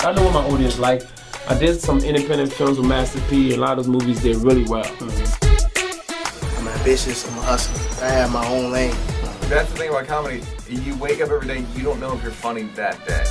I know what my audience like. I did some independent films with Master P, and a lot of those movies did really well. I'm ambitious, I'm a hustler. I have my own lane. That's the thing about comedy. You wake up every day, you don't know if you're funny that day.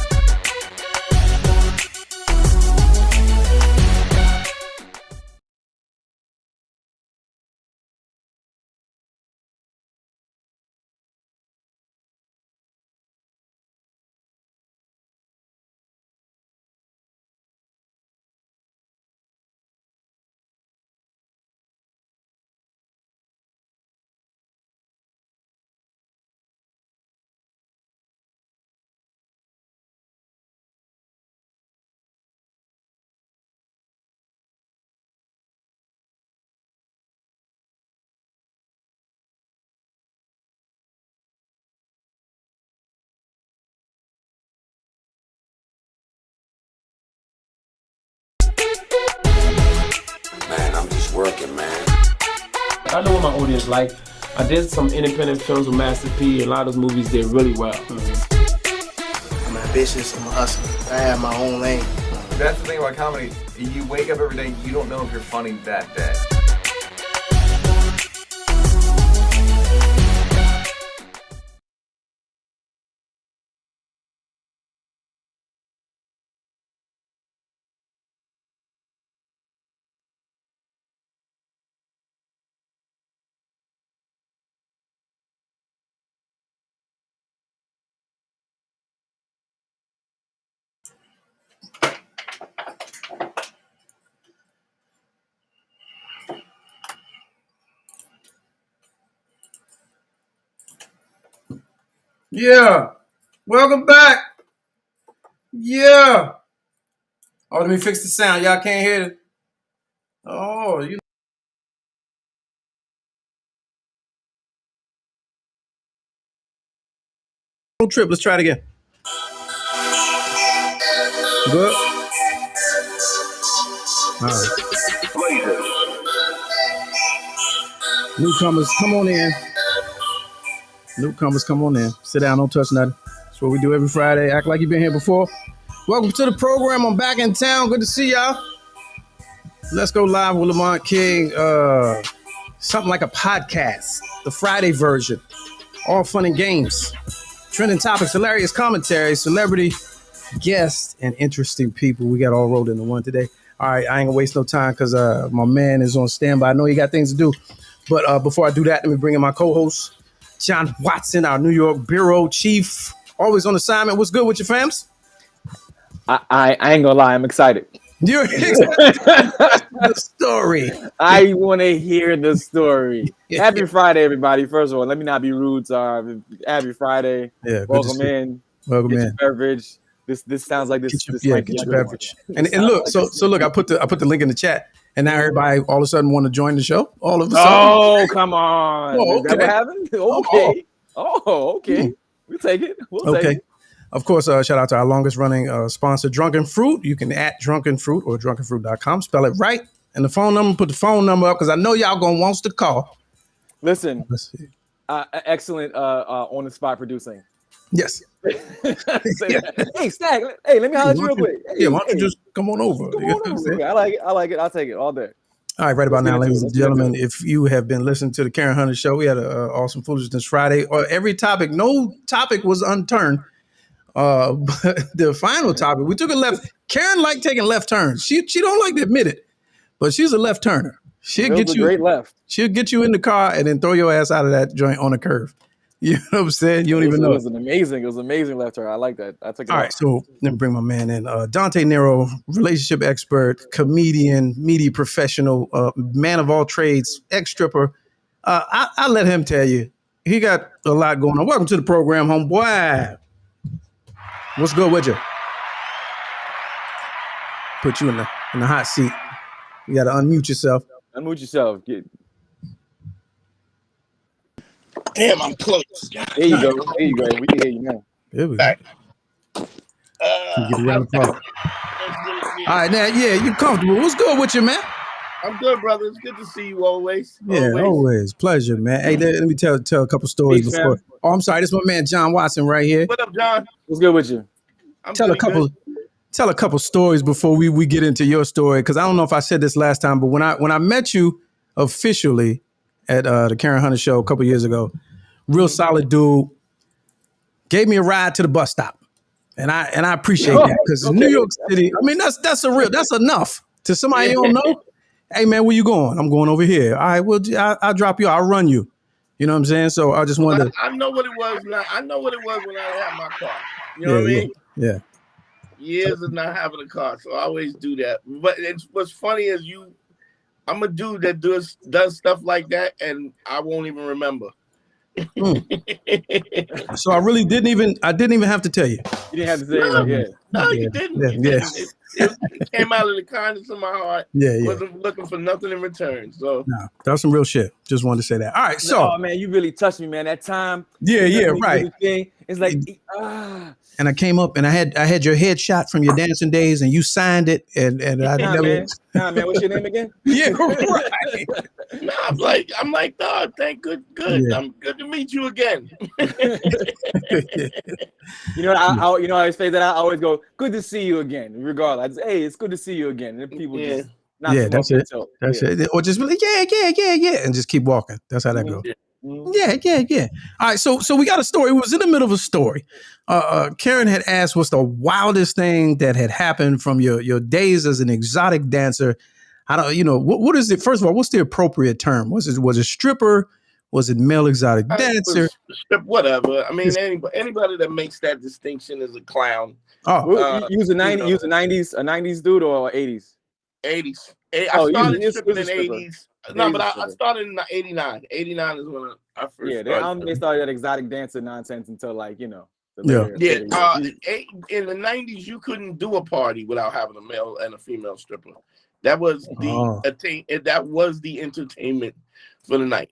Man, I'm just working, man. I know what my audience like. I did some independent films with Master P, and a lot of those movies did really well. I'm ambitious, I'm a hustler. I have my own lane. That's the thing about comedy. You wake up every day, you don't know if you're funny that day. Yeah. Welcome back. Yeah. Oh, let me fix the sound. Y'all can't hear it. Oh, you know. Trip. Let's try it again. Good. All right. Newcomers, come on in. Newcomers, come on in. Sit down, don't touch nothing. That's what we do every Friday. Act like you've been here before. Welcome to the program. I'm back in town. Good to see y'all. Let's go live with Lamont King. Something like a podcast, the Friday version. All fun and games. Trending topics, hilarious commentary, celebrity guests, and interesting people. We got all rolled into one today. All right, I ain't gonna waste no time because my man is on standby. I know he got things to do. But before I do that, let me bring in my co-host, John Watson, our New York bureau chief, always on assignment. What's good with your fams? I ain't gonna lie, I'm excited. You're the story. I want to hear the story. Happy Friday, everybody. First of all, let me not be rude. Happy Friday. Yeah, welcome in. Welcome get in. Your beverage. This sounds like this. Get your beverage. And look, so look, I put the link in the chat. And now everybody all of a sudden want to join the show. All of a sudden. Oh, come on. Oh, okay. Is that what happened? Okay. Oh, okay. We'll take it. Take it. Of course, shout out to our longest running sponsor, Drunken Fruit. You can at Drunken Fruit or drunkenfruit.com. Spell it right. And the phone number, put the phone number up because I know y'all going to want to call. Listen, excellent on the spot producing. Yes. Hey, Stag. Hey, let me holler at you real quick. Hey, why don't you just come on over? I like it. I'll take it all day. All right, right about now, ladies and gentlemen, if you have been listening to the Karen Hunter Show, we had an awesome Foolishness Friday. Or every topic, no topic was unturned. But the final topic, we took a left. Karen liked taking left turns. She don't like to admit it, but she's a left turner. She'll get you great left. She'll get you in the car and then throw your ass out of that joint on a curve. You know what I'm saying? You don't even know. It was an amazing left turn. I like that. I took it. All right, so let me bring my man in. Dante Nero, relationship expert, comedian, media professional, man of all trades, ex-stripper. I let him tell you. He got a lot going on. Welcome to the program, homeboy. What's good with you? Put you in the hot seat. You got to unmute yourself. Unmute yourself. Damn, I'm close. There you go. We can hear you now. There we go. Get around the clock. All right, now, yeah, you comfortable. What's good with you, man? I'm good, brother. It's good to see you always. Yeah, always. Pleasure, man. Hey, let me tell a couple stories Peace, before. Man. Oh, I'm sorry. This is my man, John Watson, right here. What up, John? What's good with you? Tell a couple tell a couple stories before we get into your story, because I don't know if I said this last time, but when I met you officially at the Karen Hunter show a couple years ago, real solid dude, gave me a ride to the bus stop, and I appreciate that, because New York City, I mean that's enough to somebody you don't know. Hey man, where you going? I'm going over here. All right, well I'll drop you. I'll run you. You know what I'm saying? So I just wanted to. I know what it was. I know what it was when I had my car. You know Yeah, what I mean? yeah. Years of not having a car, so I always do that. But what's funny is I'm a dude that does stuff like that, and I won't even remember. So I didn't even have to tell you. You didn't have to say it. No, you didn't. Yeah. It came out of the kindness of my heart. Yeah. Wasn't looking for nothing in return. So No, that was some real shit. Just wanted to say that. All right, so oh man, you really touched me, man. That time. Yeah, right. It's like And I came up and I had your headshot from your dancing days, and you signed it, and I never. Man, what's your name again? Yeah, right. no, I'm like, dog, good. Yeah. I'm good to meet you again. You know, I always say that I always go, good to see you again, regardless. I just, hey, it's good to see you again. And people just that's it. That's it. Or just be like, yeah, and just keep walking. That's how that goes. Yeah. All right, so we got a story. It was in the middle of a story. Karen had asked what's the wildest thing that had happened from your days as an exotic dancer. I don't, what is it? First of all, what's the appropriate term? Was it stripper? Was it male exotic dancer? Whatever. I mean, anybody that makes that distinction is a clown. Oh, you was a 90s dude or 80s? 80s. I started stripping in 80s. No, but I started in 89. 89 is when I first started. I don't think they started that exotic dancer nonsense until like, in the 90s, you couldn't do a party without having a male and a female stripper. That was the entertainment for the night.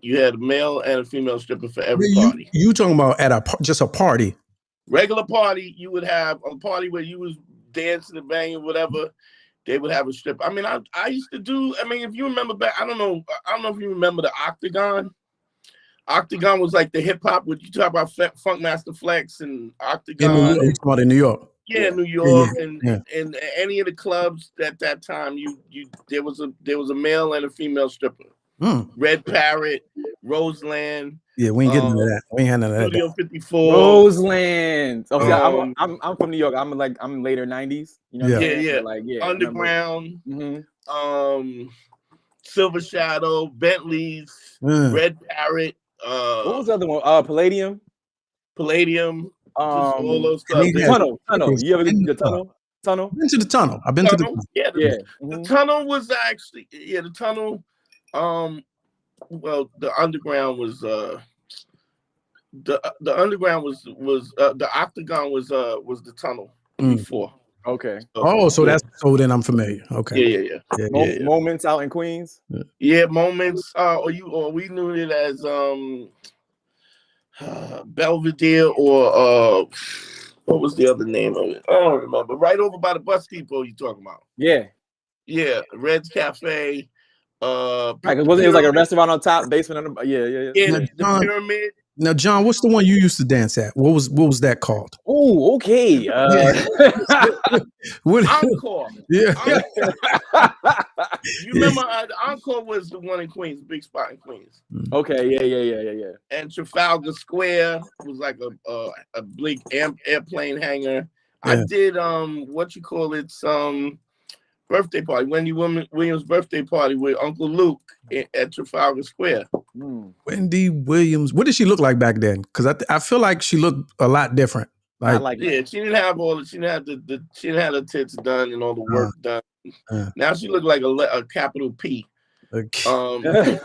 You had a male and a female stripper for every party. You talking about at just a party? Regular party, you would have a party where you was dancing and banging, whatever. They would have a stripper. I mean, I used to do. I mean, if you remember back, I don't know if you remember the Octagon. Octagon was like the hip hop. Would you talk about Funkmaster Flex and Octagon? In New York. Yeah, New York, and any of the clubs at that time, there was a male and a female stripper. Red Parrot, Roseland. Yeah, we ain't getting into that. We ain't had none of that. Studio 54. Roseland. Okay, I'm from New York. I'm later 90s. You know. Yeah. Like Underground. Silver Shadow, Bentley's, Red Parrot. What was the other one? Palladium. All those stuff. Tunnel. You ever been to the tunnel? I've been to the tunnel. I've been to the tunnel. The tunnel was actually the tunnel. Well, the underground was the underground was the Octagon was the tunnel before. Okay. So then I'm familiar. Okay. Yeah. Moments out in Queens. Yeah, Moments. Or we knew it as Belvedere, or what was the other name of it? I don't remember. Right over by the bus depot you talking about? Yeah. Red's Cafe. It was like a restaurant on top, basement on the the pyramid. Now, John, what's the one you used to dance at? What was that called? Oh, okay. Encore. Yeah. You remember the Encore was the one in Queens, big spot in Queens. Okay, yeah. And Trafalgar Square was like a big airplane hangar. Yeah. I did birthday party, Wendy Williams' birthday party with Uncle Luke at Trafalgar Square. Wendy Williams. What did she look like back then? Because I feel like she looked a lot different. She didn't have she didn't have her tits done and all the work done. Now she looked like a capital P. Okay.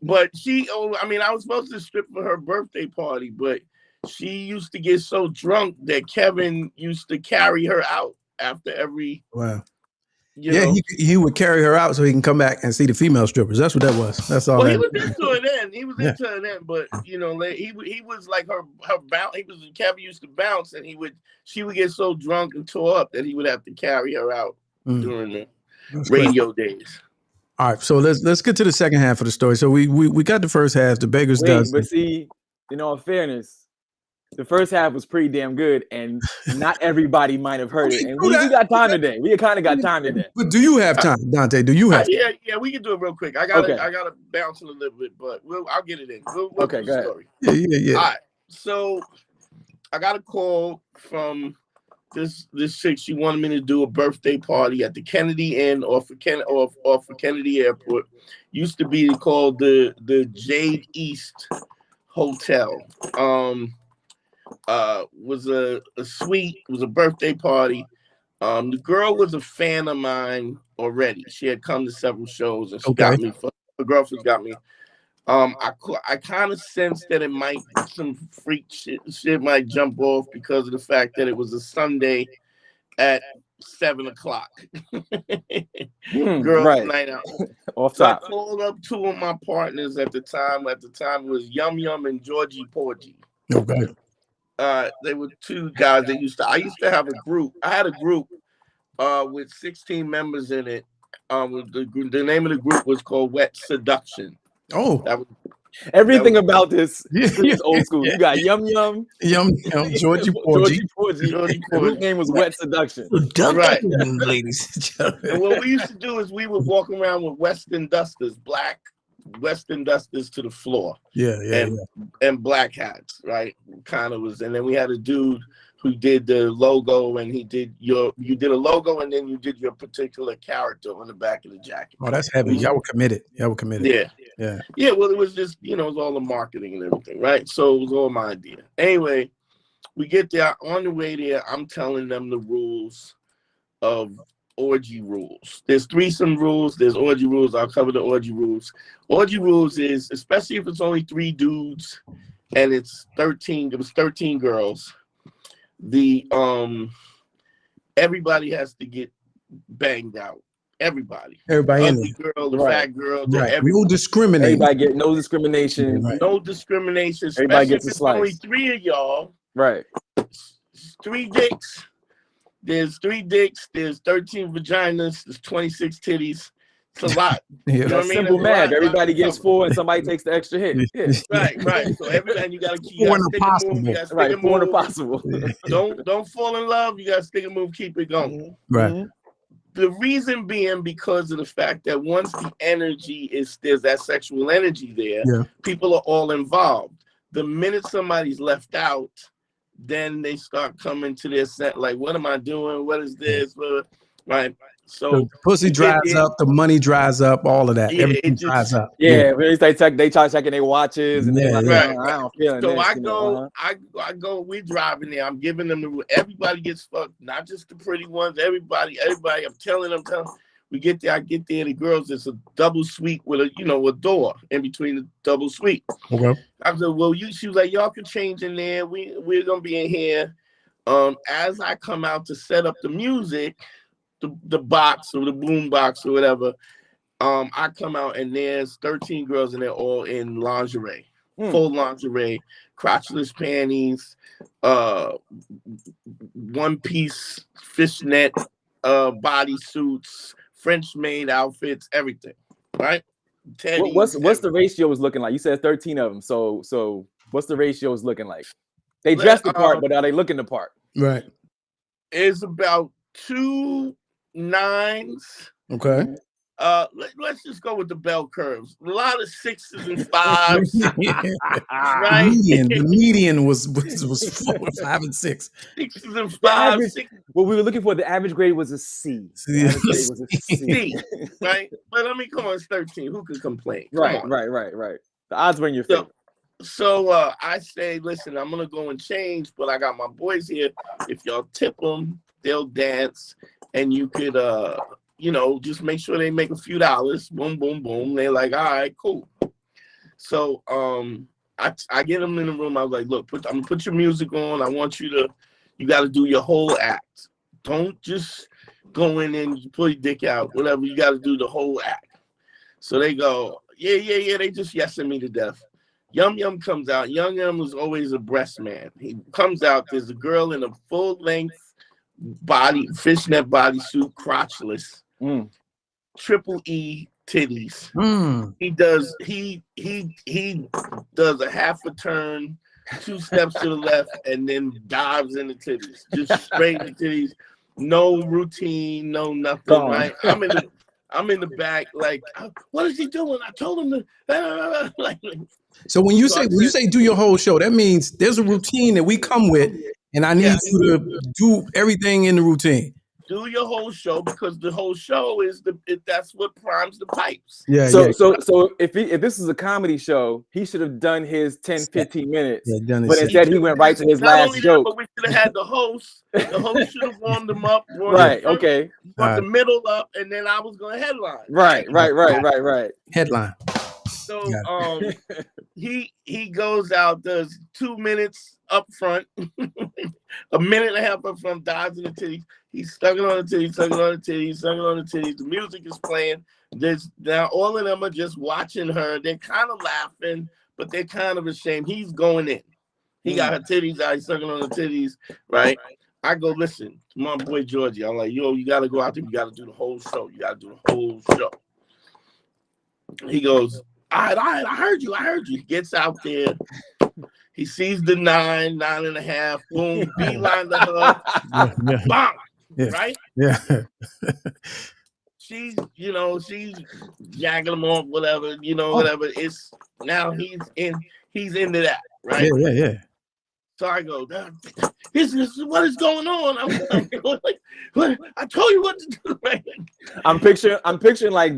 But she, I was supposed to strip for her birthday party, but she used to get so drunk that Kevin used to carry her out after every. Wow. He would carry her out so he can come back and see the female strippers. That's what that was. That's all. Well, he was into it then. He was into it then, but he was like her bounce. Kevin used to bounce, and she would get so drunk and tore up that he would have to carry her out during the radio days. All right, so let's get to the second half of the story. So we got the first half, the Baker's dozen. But see, in all fairness, the first half was pretty damn good, and not everybody might have heard it. And do we that. got time today. We kind of got time today. But do you have time, Dante? Do you have time? Yeah, we can do it real quick. I gotta bounce in a little bit, but I'll get it in. We'll Okay, do go the ahead. story. Yeah. All right. So I got a call from this chick. She wanted me to do a birthday party at the Kennedy Inn off of Kennedy Airport. Used to be called the Jade East Hotel. Was a suite. It was a birthday party. The girl was a fan of mine already. She had come to several shows, and she got me. Her girlfriend got me. I kind of sensed that it might some freak shit might jump off because of the fact that it was a Sunday at 7 o'clock. Girls' night out. Off So top. I called up two of my partners at the time. At the time, it was Yum Yum and Georgie Porgy. Okay. They were two guys that I used to have a group. I had a group with 16 members in it. The name of the group was called Wet Seduction. Oh, everything about this is old school. You got Yum Yum, Georgie Porgy. The group name was Wet Seduction. Right, ladies and gentlemen. And what we used to do is we would walk around with Western dusters, black Western dusters to the floor. And black hats, right? Kind of was, and then we had a dude who did the logo, and you did a logo, and then you did your particular character on the back of the jacket. Oh, that's heavy. Y'all were committed. Yeah. Well, it was just it was all the marketing and everything, right? So it was all my idea. Anyway, we get there. On the way there, I'm telling them the rules of orgy rules. There's threesome rules. There's orgy rules. I'll cover the orgy rules. Orgy rules is, especially if it's only 3 dudes and it's 13. It was 13 girls. Everybody has to get banged out. Everybody in the girl, the fat girl, right. No discrimination. Everybody get no discrimination. Right. No discrimination. Everybody gets a if slice. Only 3 of y'all. Right. 3 dicks. There's 3 dicks. There's 13 vaginas. There's 26 titties. It's a lot. You know That's simple math. Everybody gets 4 and somebody takes the extra hit. Yeah. Right. So every time you gotta keep 4 and a possible. Right, 4 and a possible. Don't fall in love. You gotta stick and move, keep it going. Right. The reason being because of the fact that once the energy there's that sexual energy there, people are all involved. The minute somebody's left out, then they start coming to their set like, what am I doing? What is this? Right. So the pussy dries up, the money dries up, all of that. Everything dries up. Yeah, they try checking their watches, and they're like, I don't feel so this, I go, we're driving there. I'm giving them the rule. Everybody gets fucked, not just the pretty ones. Everybody. I'm telling them. We get there. I get there. The girls, it's a double suite with a door in between the double suite. Okay. I said, well, she was like, y'all can change in there. We're gonna be in here. As I come out to set up the music, the box or the boom box or whatever, I come out and there's 13 girls and they're all in lingerie, full lingerie, crotchless panties, 1-piece fishnet body suits, French maid outfits, everything, right? What's the ratios looking like? You said 13 of them. So what's the ratios looking like? They dress the part, but are they looking the part? Right. It's about 2 9s. Okay. Let's just go with the bell curves. A lot of 6s and 5s. Right? The median was 4, 5, and 6. 6s and 5s. What we were looking for, the average grade was a C. The average grade was a C. Right? But I mean, come on, it's 13. Who could complain? Right. The odds were in your favor. So I say, listen, I'm gonna go and change, but I got my boys here. If y'all tip them, they'll dance, and you could just make sure they make a few dollars. Boom, boom, boom. They're like, all right, cool. So I get them in the room. I was like, look, I'm gonna put your music on. I want you got to do your whole act. Don't just go in and pull your dick out, whatever. You got to do the whole act. So they go, yeah. They just yesing me to death. Yum Yum comes out. Yum Yum was always a breast man. He comes out. There's a girl in a full length fishnet bodysuit, crotchless, triple E titties. He does a half a turn 2 steps to the left, and then dives in the titties. Just straight in the titties. No routine, no nothing, right? I'm in the back, like, what is he doing? I told him to like. So when you say do your whole show, that means there's a routine that we come with, and I need you to do everything in the routine. Do your whole show, because the whole show is that's what primes the pipes. Yeah. So if this is a comedy show, he should have done his 10, 15 minutes. Yeah, but instead he went right to his last joke. But we should have had the host. The host should have warmed them up. Right. Okay. Brought the middle up, and then I was going to headline. Right. Headline. So he goes out, does 2 minutes up front, a minute and a half up front, dives in the titties. He's sucking on the titties, sucking on the titties, sucking on the titties. The music is playing. Now all of them are just watching her. They're kind of laughing, but they're kind of ashamed. He's going in. He got her titties out. He's sucking on the titties, right? I go, listen, to my boy Georgie. I'm like, yo, you got to go out there. You got to do the whole show. You got to do the whole show. He goes, all right, I heard you. He gets out there. He sees the 9, 9.5, boom, beeline to her, bang, right? Yeah. She's jacking him off, whatever, whatever. It's now he's into that, right? Yeah. So I go, this is what is going on. I'm going like, what? I told you what to do, right? I'm picturing like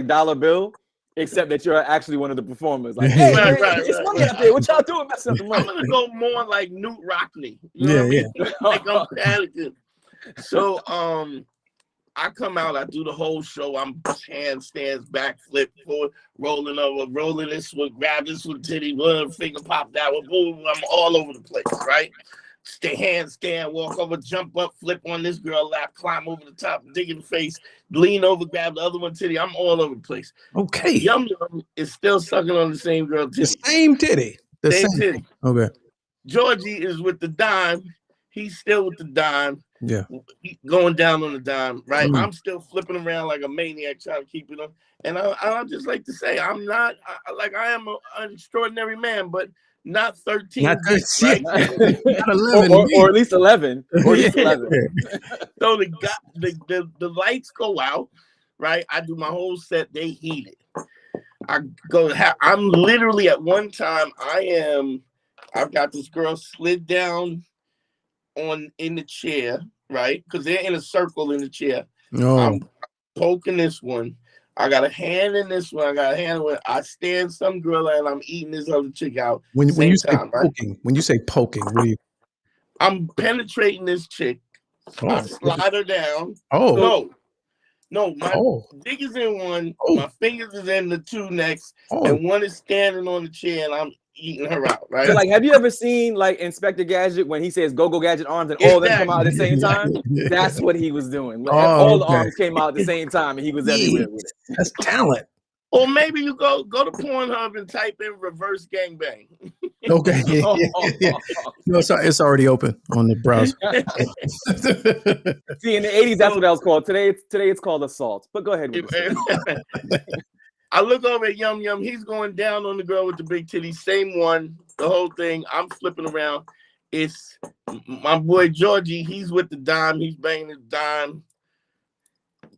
Dollar Bill. Except that you're actually one of the performers. Like, hey, it's money out there. What y'all doing? Messing up the money. I'm gonna go more like Newt Rockney. You know what I mean? Like I'm panicking. So I come out, I do the whole show. I'm handstands, backflip, forward, rolling over, rolling this one, grab this one, titty, one finger pop that one, boom. I'm all over the place, right? Stay handstand, walk over, jump up, flip on this girl lap, climb over the top, dig in the face, lean over, grab the other one titty. I'm all over the place. Okay. Yum Yum is still sucking on the same girl titty. The same titty. The same titty. Okay. Georgie is with the dime. He's still with the dime. Yeah. Going down on the dime, right? I'm still flipping around like a maniac trying to keep it up. And I just like to say, I'm not, I am an extraordinary man, but not 13. Not 13. Right? Not 11. Or at least 11. Or at least 11. So the lights go out, right? I do my whole set. They heat it. I'm literally at one time, I've got this girl slid down in the chair, right? Because they're in a circle in the chair. No. I'm poking this one. I got a hand in this one. I got a hand in it. I stand some girl and I'm eating this other chick out. When you say time, poking, right? When you say poking, what do you? I'm penetrating this chick. Oh. I slide her down. Oh. No, my dick is in one. My fingers is in the 2 next, and one is standing on the chair, and I'm eating her out. Right? So, like, have you ever seen like Inspector Gadget when he says "Go Gadget arms" and all of them come out at the same time? That's what he was doing. Like, all the arms came out at the same time, and he was everywhere with it. That's talent. Or maybe you go to Pornhub and type in "reverse gangbang." Okay. No, it's already open on the browser. See, in the 80s, that's what that was called. Today it's called assault. But go ahead. I look over at Yum Yum. He's going down on the girl with the big titties. Same one. The whole thing. I'm flipping around. It's my boy Georgie. He's with the dime. He's banging the dime.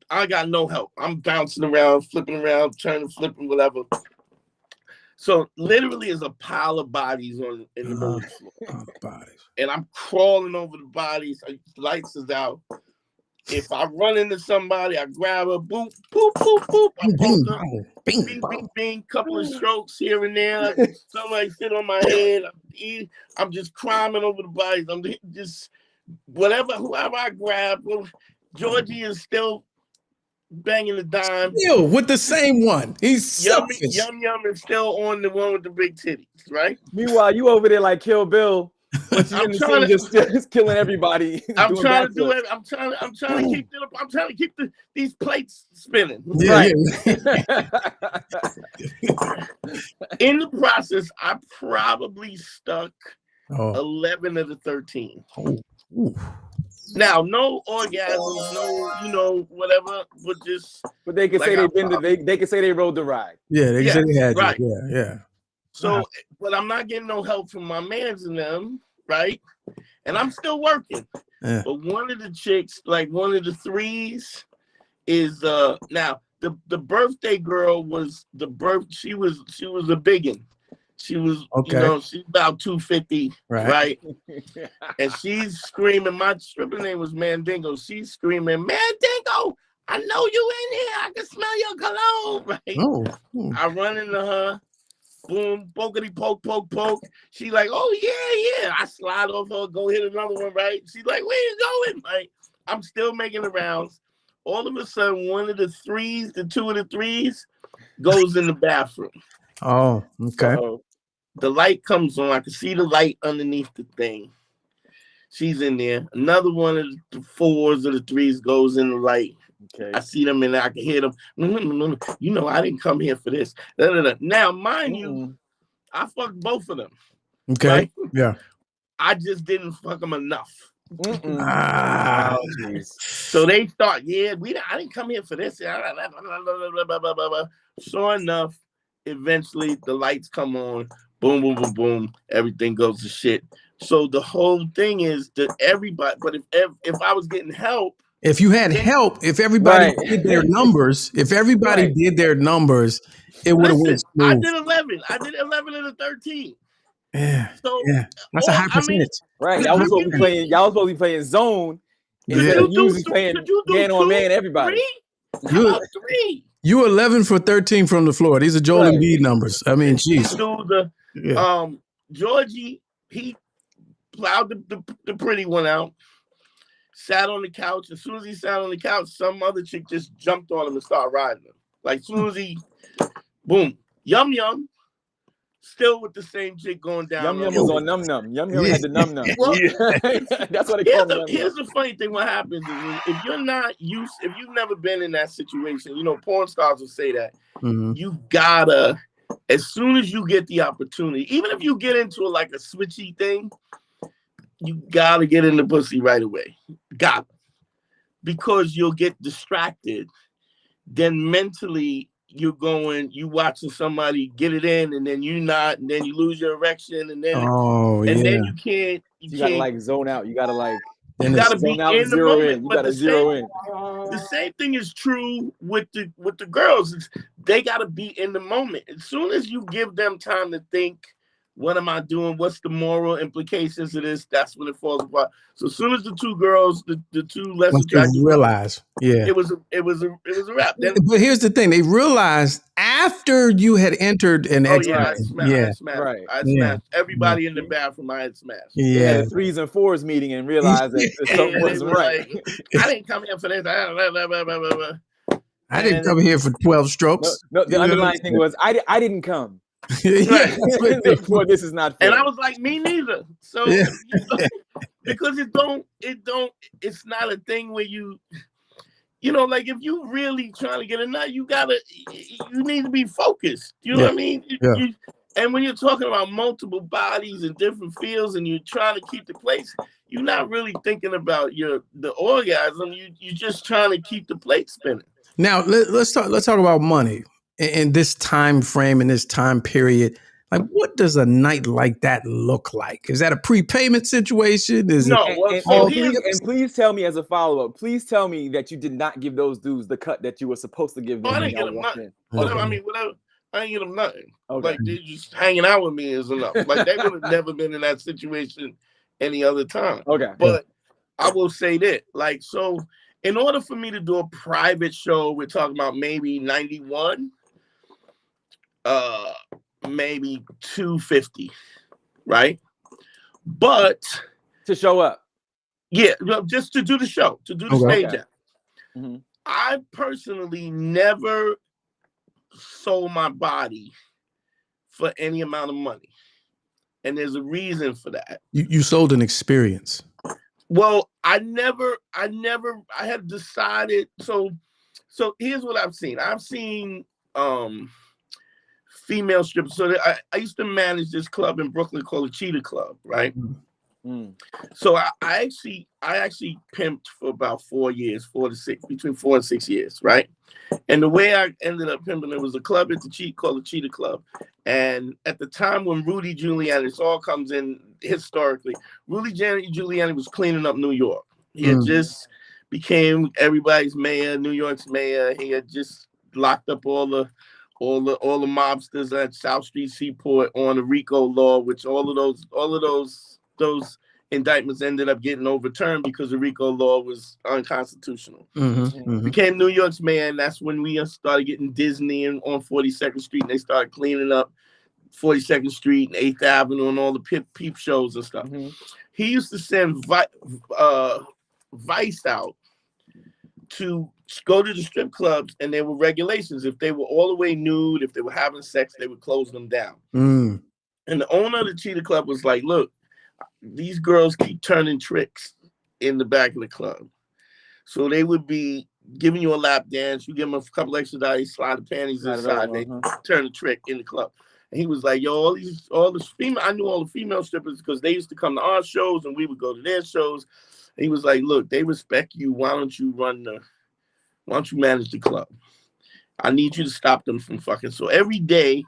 I got no help. I'm bouncing around, flipping around, turning, flipping, whatever. So literally is a pile of bodies in the movie floor. And I'm crawling over the bodies. Lights is out. If I run into somebody, I grab her, boop, boop, boop, boop. I poke her, bing, bing, bing, couple of strokes here and there. Somebody sit on my head. I'm just climbing over the bodies. I'm just whoever I grab. Georgie is still banging the dime. Still with the same one. He's Yum Yum is still on the one with the big titties, right? Meanwhile, you over there like Kill Bill. But I'm trying to just killing everybody. I'm trying to do it. I'm trying to keep these plates spinning. Yeah, right. Yeah. In the process, I probably stuck 11 of the 13. Now, no orgasms, no, whatever, but just. But they can say they can say they rode the ride. Yeah, they can say they had right. you. Yeah. So, but I'm not getting no help from my mans and them, right? And I'm still working. Yeah. But one of the chicks, like one of the threes, is now the birthday girl was she was a biggin. She was, Okay. you know, she's about 250, right? And she's screaming. My stripper name was Mandingo. She's screaming, Mandingo, I know you in here. I can smell your cologne, right? Oh. I run into her. Boom, pokety poke, poke, poke. She like, oh yeah. I slide off her, go hit another one, right? She's like, where you going? Like, I'm still making the rounds. All of a sudden, one of the threes, the two of the threes, goes in the bathroom. Oh, okay. The light comes on. I can see the light underneath the thing. She's in there. Another one of the fours or the threes goes in the light. Okay. I see them and I can hear them. No. You know, I didn't come here for this. Now, mind you, I fucked both of them. Okay. Right? Yeah. I just didn't fuck them enough. Oh, so they thought, I didn't come here for this. Sure enough, eventually the lights come on. Boom, boom, boom, boom. Everything goes to shit. So the whole thing is that everybody, but if I was getting help, if you had help, if everybody did their numbers, if everybody did their numbers, it would have went smooth. I did 11. I did 11 of the 13. Yeah. So that's a high percentage. Y'all was supposed to be playing zone instead of usually playing man on man. Everybody. You 11 for 13 from the floor. These are Joel Embiid numbers. I mean, geez. Georgie, he plowed the pretty one out. Sat on the couch. As soon as he sat on the couch, some other chick just jumped on him and started riding him. Like, as soon as he, boom, Yum Yum, still with the same chick going down. Yum Yum was on Num Num. Yum Yum had the Num Num. Well, that's what they call it. Here's the funny thing. What happens is if you're not used, if you've never been in that situation, you know, porn stars will say that. You gotta, as soon as you get the opportunity, even if you get into like a switchy thing, you gotta get in the pussy right away. Got it. Because you'll get distracted. Then mentally you watching somebody get it in, and then you not, and then you lose your erection, and then then you can't. You gotta like zone out. You gotta like. You gotta be in the moment. You gotta zero in. The same thing is true with the girls. They gotta be in the moment. As soon as you give them time to think, what am I doing? What's the moral implications of this? That's when it falls apart. So as soon as the two girls, the two less attractive, realize, it was a wrap. Then, but here's the thing: they realized after you had entered an I smashed everybody in the bathroom. I had smashed. They had a 3s and 4s meeting and realized that something wasn't right. I didn't come here for this. I didn't come here for 12 strokes. No, the underlying thing was I didn't come. Therefore, this is not fair. And I was like, me neither. So because it's not a thing where you know, like if you really trying to get a nut, you need to be focused. You know what I mean? And when you're talking about multiple bodies and different fields, and you're trying to keep the place, you're not really thinking about the orgasm. You're just trying to keep the plate spinning. Now let's talk about money in this time frame, in this time period. Like, what does a night like that look like? Is that a prepayment situation? Please tell me as a follow-up, please tell me that you did not give those dudes the cut that you were supposed to give them. I didn't get them nothing. I mean, whatever. I didn't get them nothing. Okay. Like, they just hanging out with me is enough. Like, they would have never been in that situation any other time. Okay. But I will say that, like, so in order for me to do a private show, we're talking about maybe 91, maybe 250, right? But to show up. Yeah, just to do the show, to do the stage act. Mm-hmm. I personally never sold my body for any amount of money. And there's a reason for that. You sold an experience. Well, I had decided. So here's what I've seen. I've seen female strippers. So I used to manage this club in Brooklyn called the Cheetah Club, right? Mm. So I actually pimped for about 4 years, between 4 and 6 years, right? And the way I ended up pimping, it was a club called the Cheetah Club, And at the time when Rudy Giuliani, this all comes in historically, Rudy Giuliani was cleaning up New York. He had just became everybody's mayor, New York's mayor. He had just locked up all the mobsters at South Street Seaport on the RICO law, which all of those indictments ended up getting overturned because the RICO law was unconstitutional. Became New York's mayor, and that's when we started getting Disney on 42nd Street, and they started cleaning up 42nd Street and 8th Avenue and all the peep shows and stuff. He used to send Vice out to go to the strip clubs, and there were regulations. If they were all the way nude, if they were having sex, they would close them down. And the owner of the Cheetah Club was like, look, these girls keep turning tricks in the back of the club. So they would be giving you a lap dance, you give them a couple extra dollars, slide the panties inside, they turn a trick in the club. And he was like, yo, all the female, I knew all the female strippers because they used to come to our shows and we would go to their shows. And he was like, look, they respect you. Why don't you manage the club? I need you to stop them from fucking. So every day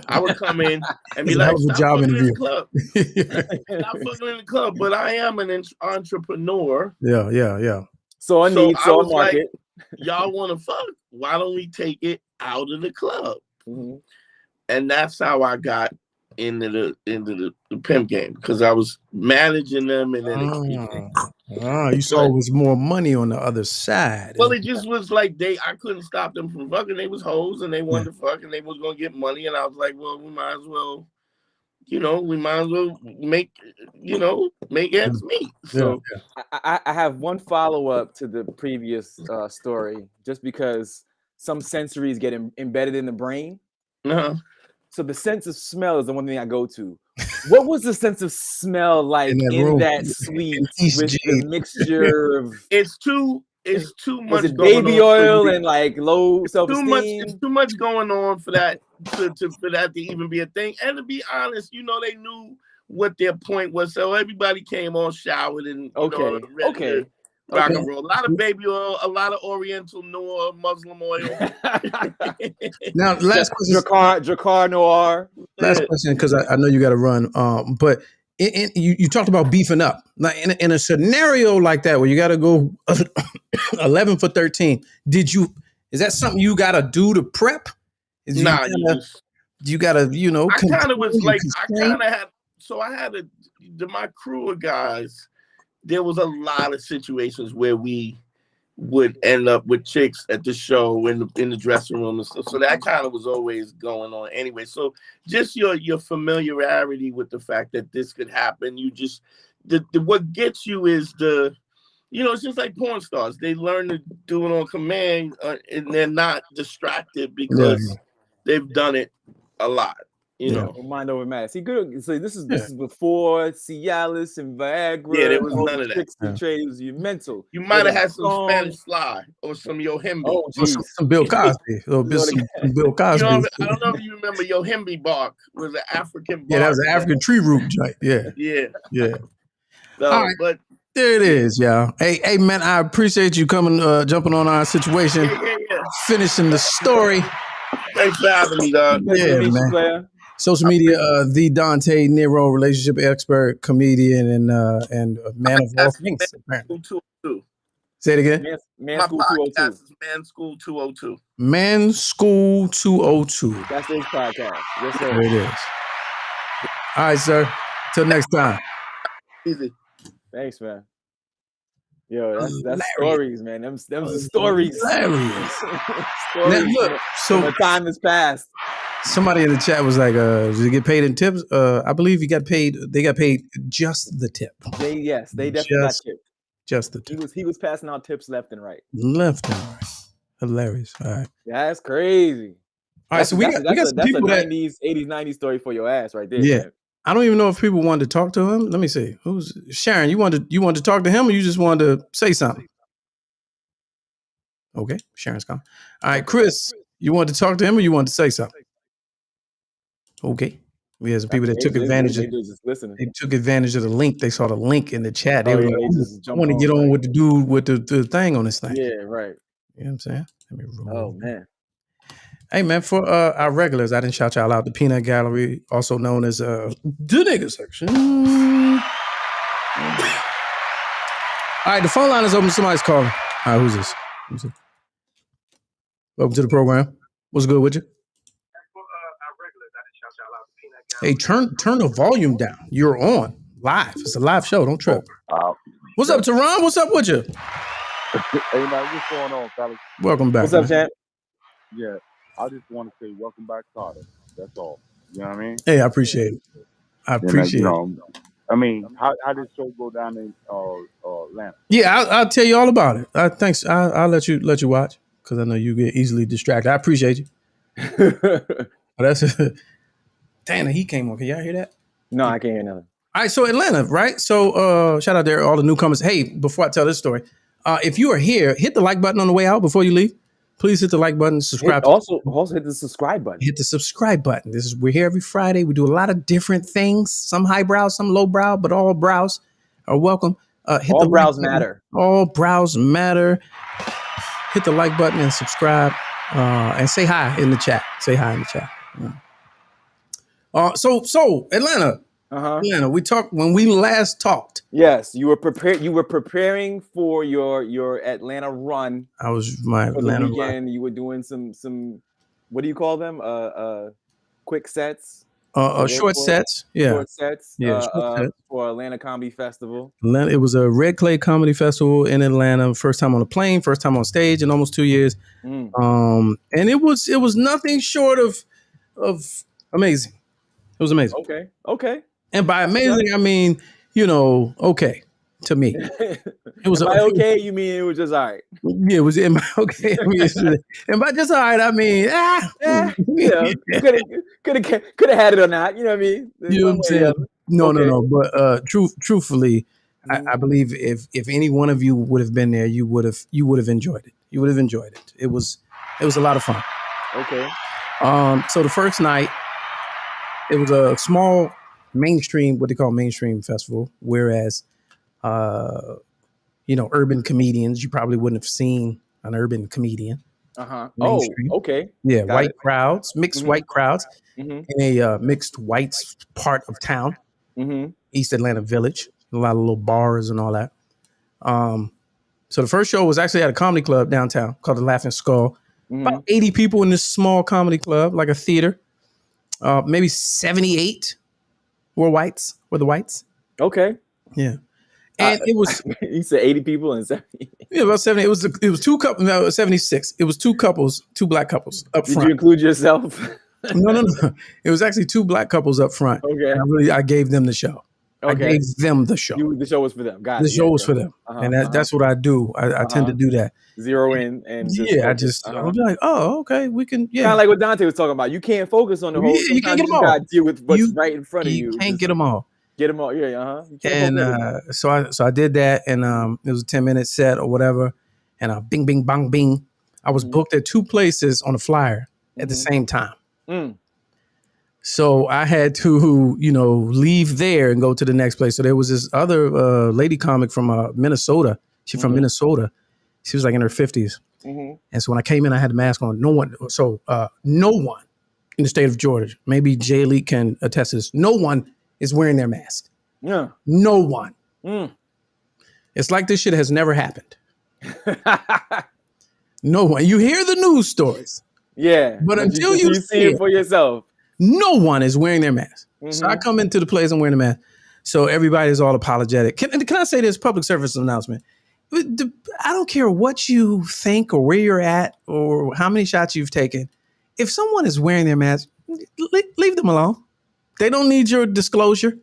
I would come in and be like, stop fucking in the club. Stop fucking in the club. But I am an entrepreneur. Yeah. So I need so market. Like, y'all want to fuck? Why don't we take it out of the club? And that's how I got into the pimp game, because I was managing them and then you saw it was more money on the other side. Well, it just was like I couldn't stop them from fucking. They was hoes and they wanted to fuck and they was gonna get money, and I was like, well, we might as well make ends meet. So I have one follow-up to the previous story, just because some sensories get embedded in the brain. So the sense of smell is the one thing I go to. What was the sense of smell like in that suite with the mixture of? It's too much. Was it baby oil and like low self-esteem? It's too much going on for that for that to even be a thing. And to be honest, they knew what their point was, so everybody came all showered and rock and roll. A lot of baby oil, a lot of Oriental Noir, Muslim oil. Now, last question. Dracar Noir. Last question, because I know you got to run. But you talked about beefing up. Now, in a scenario like that where you got to go 11 for 13, is that something you got to do to prep? You got to, I kind of was like, I had my crew of guys. There was a lot of situations where we would end up with chicks at the show in the dressing room and stuff. So that kind of was always going on anyway. So just your familiarity with the fact that this could happen, you just what gets you is it's just like porn stars. They learn to do it on command, and they're not distracted because they've done it a lot. Mind over matter. See, good. So this is before Cialis and Viagra. Yeah, there was none of that. Trades, you mental. You might have had some Spanish fly or some Yohimbi. Oh, some Bill Cosby. Some Bill Cosby. I don't know if you remember Yohimbi bark was an African bark. Yeah, that was an African tree root joint. Yeah. So, all right. But there it is, y'all. Hey, man, I appreciate you coming, jumping on our situation, finishing the story. Thanks for having me, dog. Yeah, man. Social media, the Dante Nero, relationship expert, comedian, and man of all things. Say it again. Man School 202. Is Man School 202. Man School 202. That's his podcast. Yes, sir. There it is. All right, sir. Till next time. Easy. Thanks, man. Yo, that's stories, man. Them stories. Hilarious. Stories. Now, look, so the time has passed. Somebody in the chat was like, "Did you get paid in tips?" I believe They got paid just the tip. They definitely got tipped. Just the tip. He was passing out tips left and right. Hilarious. All right. That's crazy. All right, so we got some people that's a 90s, 80s, 90s story for your ass right there. Yeah. Man. I don't even know if people wanted to talk to him. Let me see. Who's Sharon? You wanted to talk to him, or you just wanted to say something? Okay, Sharon's gone. All right, Chris, you wanted to talk to him, or you wanted to say something? Okay. We had some people that took advantage of the link. They saw the link in the chat. They were like, I want to get on with the dude with the thing on this thing. Yeah, right. You know what I'm saying? Let me remove man. Hey man, for our regulars, I didn't shout y'all out. The Peanut Gallery, also known as the nigga section. All right, the phone line is open. Somebody's calling. All right, who's this? Welcome to the program. What's good with you? Hey, turn the volume down. You're on live. It's a live show. Don't trip. What's up, Teron? What's up with you? Hey man, what's going on, fellas? Welcome back. What's up, champ? Yeah, I just want to say welcome back, Carter. That's all. You know what I mean? Hey, I appreciate it. I appreciate it. I mean, how did the show go down in Atlanta? Yeah, I'll tell you all about it. Thanks. I'll let you watch because I know you get easily distracted. I appreciate you. That's damn, the heat came on. Can y'all hear that? No, I can't hear nothing. All right, so Atlanta, right? So shout out there all the newcomers. Hey, before I tell this story, if you are here, hit the like button on the way out before you leave. Please hit the like button, subscribe. Also hit the subscribe button. Hit the subscribe button. We're here every Friday. We do a lot of different things. Some highbrow, some lowbrow, but all brows are welcome. All brows matter. All brows matter. Hit the like button and subscribe. And say hi in the chat. Say hi in the chat. Yeah. So Atlanta. Atlanta. We talked when we last talked. Yes, you were prepared. You were preparing for your Atlanta run. I was my Atlanta weekend. run. You were doing some. What do you call them? Quick sets. Short sets. Yeah. Short sets. Yeah. Short sets. For Atlanta Comedy Festival. Atlanta, it was a Red Clay Comedy Festival in Atlanta. First time on a plane. First time on stage in almost 2 years. And it was nothing short of amazing. It was amazing. Okay. And by amazing, I mean, okay to me. It was okay. You mean it was just all right? Yeah, it was okay. I mean, and by just all right, I mean, could have had it or not. You know what I mean? You know what I'm saying? No. But truthfully, I believe if any one of you would have been there, you would have enjoyed it. You would have enjoyed it. It was a lot of fun. Okay. So the first night, it was a small mainstream, what they call mainstream festival, whereas urban comedians, you probably wouldn't have seen an urban comedian. Mainstream. Okay. Yeah, white crowds, mixed white crowds in a mixed whites part of town, East Atlanta Village, a lot of little bars and all that. So the first show was actually at a comedy club downtown called the Laughing Skull. About 80 people in this small comedy club, like a theater. Maybe 78 were the whites. Okay. Yeah. And it was you said 80 people and 70. Yeah, about 70. It was two couples. No, 76. It was two couples, two black couples up front. Did you include yourself? No. It was actually two black couples up front. Okay. I gave them the show. Okay. I gave them the show. The show was for them. Got it. The show was for them. And that's what I do. I tend to do that. Zero in and I'll be like, oh, okay, we can. Yeah. Kind of like what Dante was talking about. You can't focus on the whole. You can't get them all. You gotta deal with what's right in front of you. You can't get them all. Get them all. Yeah. And so I did that, and it was a 10-minute set or whatever, and bing, bing, bang, bing. I was booked at two places on a flyer at the same time. So I had to, leave there and go to the next place. So there was this other lady comic from Minnesota. She's from Minnesota. She was like in her 50s. And so when I came in, I had the mask on. No one in the state of Georgia, maybe Jay Lee can attest to this, no one is wearing their mask. Yeah. No one. It's like this shit has never happened. No one. You hear the news stories. Yeah. But until you see it for yourself, no one is wearing their mask. So I come into the place, I'm wearing a mask. So everybody's all apologetic. Can I say this public service announcement? I don't care what you think or where you're at or how many shots you've taken. If someone is wearing their mask, leave them alone. They don't need your disclosure.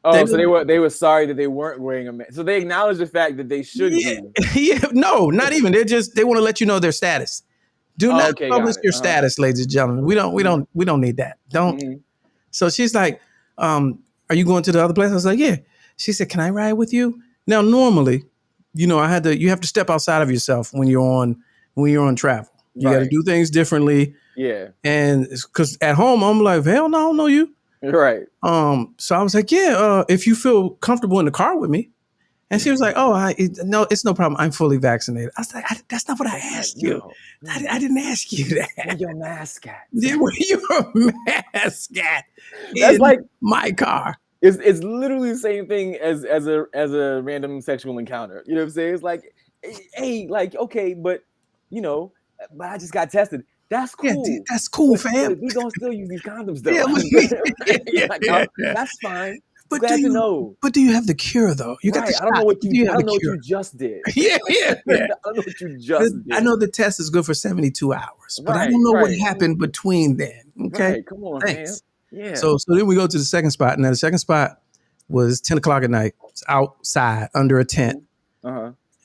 Oh, so they were sorry that they weren't wearing a mask. So they acknowledge the fact that they should be. Yeah, no, not even. They want to let you know their status. Do not publish your status, ladies and gentlemen. We don't need that. Don't. So she's like, are you going to the other place? I was like, yeah. She said, can I ride with you? Now, normally, you have to step outside of yourself when you're on travel. You got to do things differently. Yeah. And because at home, I'm like, hell no, I don't know you. Right. So I was like, yeah, if you feel comfortable in the car with me. And she was like, "Oh, no, it's no problem. I'm fully vaccinated." I was like, "That's not what I asked you. I didn't ask you that. Where your mask at? Where your mask at? That's In like my car." it's literally the same thing as a random sexual encounter. You know what I'm saying? It's like, hey, like, okay, but but I just got tested. That's cool. Yeah, that's cool, but fam. we gonna still use these condoms though. Yeah, Like, that's fine. But Glad to know. But do you have the cure though? You got the shot. I don't know what you. have I don't the know what cure? you just did. Yeah. I don't know what you just did. I know the test is good for 72 hours, but I Right, don't know what right. happened between then. Okay, Right, come on, thanks. man. Yeah. So then we go to the second spot. Now the second spot was 10 o'clock at night. It's outside under a tent,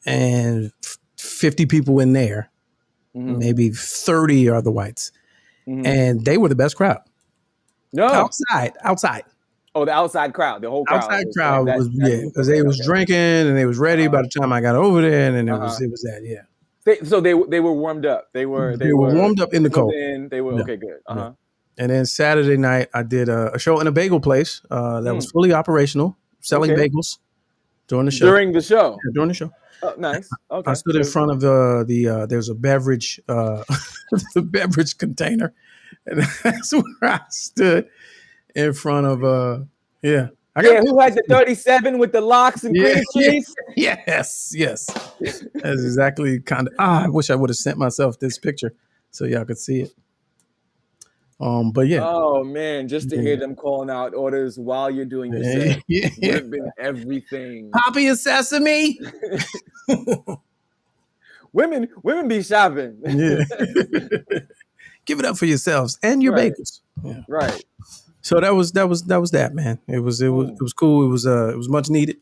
and 50 people in there. Maybe 30 are the whites, and they were the best crowd. No, outside. Oh, the outside crowd, the whole crowd. Outside crowd was because they was drinking and they was ready by the time I got over there, and then it was that They were warmed up. They were warmed up in the cold. They were okay, good. And then Saturday night I did a show in a bagel place that was fully operational, selling bagels during the show. During the show. Yeah, during the show. Oh, nice. Okay. I stood in front of there's a beverage the beverage container, and that's where I stood in front of who had the 37 with the locks and cream cheese? Yes. That's exactly kind of. I wish I would have sent myself this picture so y'all could see it. But yeah. Oh man, just to hear them calling out orders while you're doing your set would have been everything. Poppy and sesame. Women be shopping. Yeah. Give it up for yourselves and your bagels. Yeah. Right. So that was that, man. It was cool. It was much needed.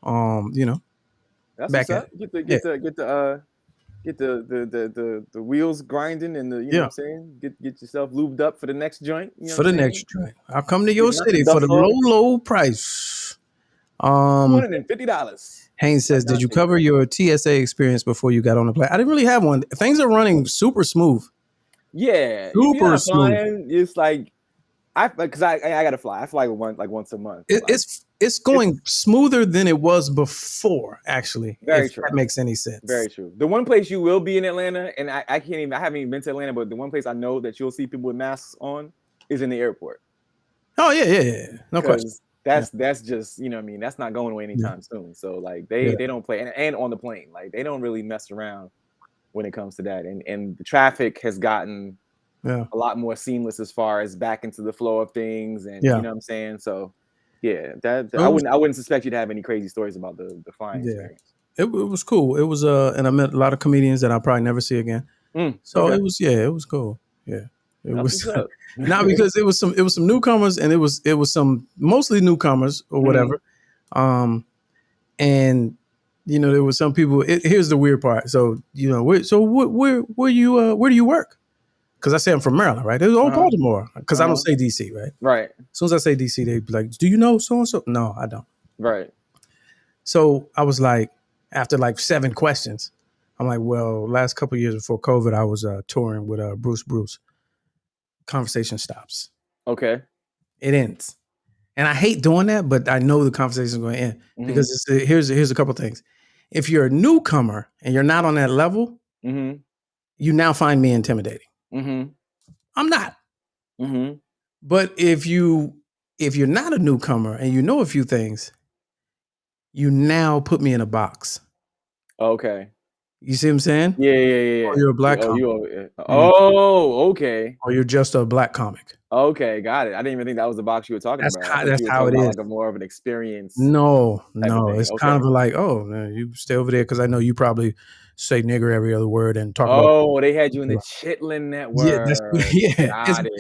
That's back what's up. Get the wheels grinding and you know what I'm saying? Get yourself lubed up for the next joint. You know for the next joint. I'll come to your city for the low price. $250. Haynes says, did you cover your TSA experience before you got on the plane? I didn't really have one. Things are running super smooth. Yeah. Super smooth. Flying, it's like because I gotta fly. I fly once a month. It's going smoother than it was before, actually. Very true. That makes any sense. Very true. The one place you will be in Atlanta, and I haven't even been to Atlanta, but the one place I know that you'll see people with masks on is in the airport. Oh yeah. No question. That's just, you know what I mean? That's not going away anytime soon. So like they don't play and on the plane, like they don't really mess around when it comes to that. And the traffic has gotten a lot more seamless as far as back into the flow of things, and you know what I'm saying? So I wouldn't suspect you to have any crazy stories about the flying experience. It was cool. It was and I met a lot of comedians that I'll probably never see again. So it was cool. Yeah. It was not because it was some newcomers, and it was some mostly newcomers or whatever. And there was some people. Here's the weird part. So where do you work? Because I say I'm from Maryland, right? It was Baltimore. Because I don't say DC, right? Right. As soon as I say DC, they be like, "Do you know so and so?" No, I don't. Right. So I was like, after like 7 questions, I'm like, well, last couple of years before COVID, I was touring with Bruce. Conversation stops. Okay. It ends. And I hate doing that, but I know the conversation is going to end because here's a couple of things. If you're a newcomer and you're not on that level, you now find me intimidating. I'm not. But if you're not a newcomer and you know a few things, you now put me in a box. Okay. You see what I'm saying? Yeah. Or you're a black comic. Okay. Or you're just a black comic. Okay, got it. I didn't even think that was the box you were talking about. That's how it is. Like a more of an experience. No. It's kind of like, oh, man, you stay over there because I know you probably say nigger every other word and talk about. Oh, they had you in the Chitlin Network.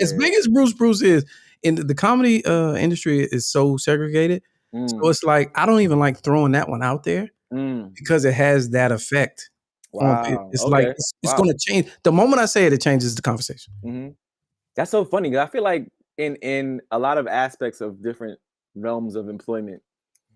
As big as Bruce is, in the comedy industry is so segregated. So it's like I don't even like throwing that one out there because it has that effect. Wow. It's like it's going to change. The moment I say it, it changes the conversation. That's so funny because I feel like in a lot of aspects of different realms of employment,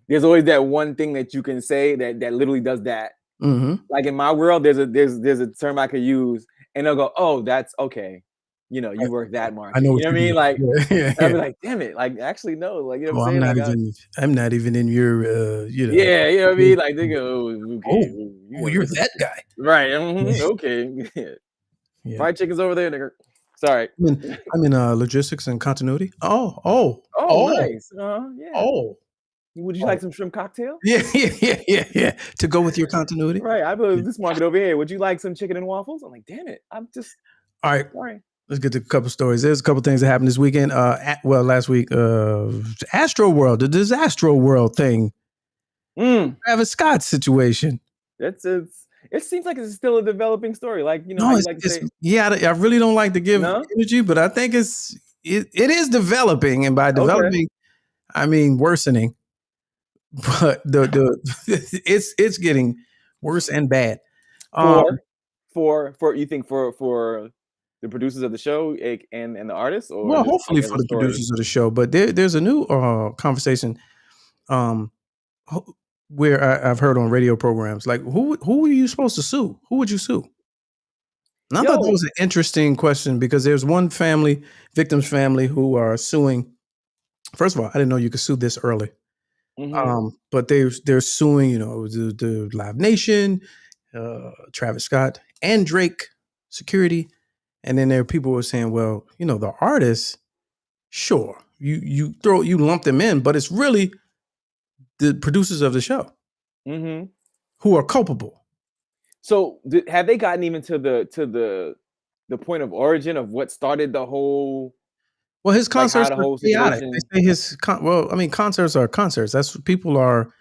there's always that one thing that you can say that literally does that. Like in my world, there's a term I could use, and they'll go, "Oh, that's okay." you work that I market. know You what know what I you mean? Like, mean. Yeah. I'd be like, damn it, like actually no, like you know Oh, what I'm saying? Like, I'm not even in your yeah, you know what I mean? Like they go, okay, Oh, you oh, know, you're that guy. right? Okay, Yeah. fried chicken's over there, nigga. Sorry. I'm in logistics and continuity. Oh, nice. Yeah. Oh. Would you like some shrimp cocktail? Yeah. To go with your continuity. Right. I Yeah. believe this market over here. Would you like some chicken and waffles? I'm like, damn it. I'm just All right. sorry. Let's get to a couple stories. There's a couple things that happened this weekend. Last week, AstroWorld, the Disastro World thing, Travis Scott situation. It seems like it's still a developing story. Like, how No, you like to say I really don't like to give no? energy, but I think it is developing, and by developing, I mean worsening. But it's getting worse and bad. For you think for the producers of the show and the artists, or Well, just like hopefully as for a the story? producers of the show, but there's a new conversation um, where I've heard on radio programs, like who are you supposed to sue? Who would you sue? And I thought that Yo, was an interesting question because there's one victim's family, who are suing. First of all, I didn't know you could sue this early. But they're suing, the Live Nation, Travis Scott, and Drake security. And then there are people who are saying, well, the artists, sure, you lump them in, but it's really the producers of the show who are culpable. So have they gotten even to the point of origin of what started the whole? Well, his Like how concerts the are whole chaotic. situation. They say concerts are concerts. That's what people are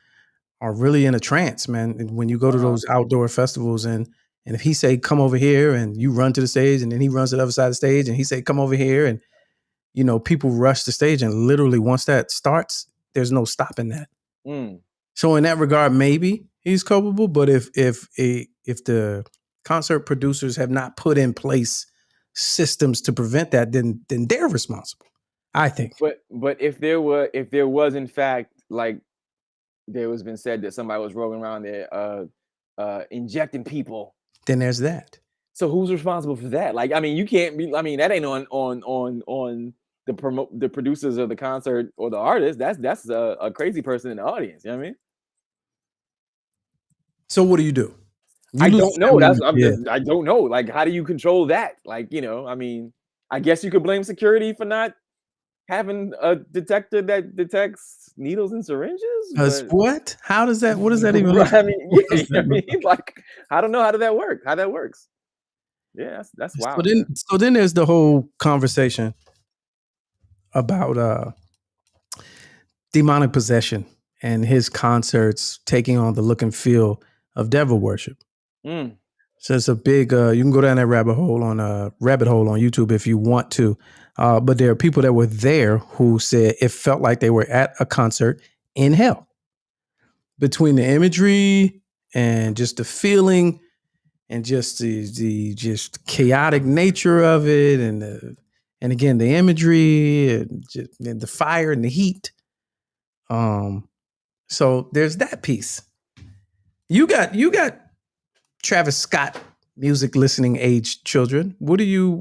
really in a trance, man. And when you go to those outdoor festivals, and if he say come over here, and you run to the stage, and then he runs to the other side of the stage, and he say come over here, and people rush the stage, and literally once that starts, there's no stopping that. So in that regard, maybe he's culpable. But if the concert producers have not put in place systems to prevent that, then they're responsible, I think. But if there was in fact, like there was been said that somebody was rolling around there injecting people, Then there's that. so who's responsible for that? Like, I mean, you can't be. I mean, that ain't on the producers of the concert or the artist. That's a crazy person in the audience. You know what I mean? So what do you do? I don't know. I don't know. Like, how do you control that? Like, I mean, I guess you could blame security for not having a detector that detects needles and syringes. What? How does that? What does that even look? I mean, yeah, I mean, like, I don't know how that work. How that works? Yeah, that's wild. So then there's the whole conversation about demonic possession and his concerts taking on the look and feel of devil worship. So it's a big. You can go down that rabbit hole on YouTube if you want to. But there are people that were there who said it felt like they were at a concert in hell. Between the imagery and just the feeling, and just the just chaotic nature of it, and again the imagery, and the fire and the heat. So there's that piece. You got Travis Scott music listening age children. What do you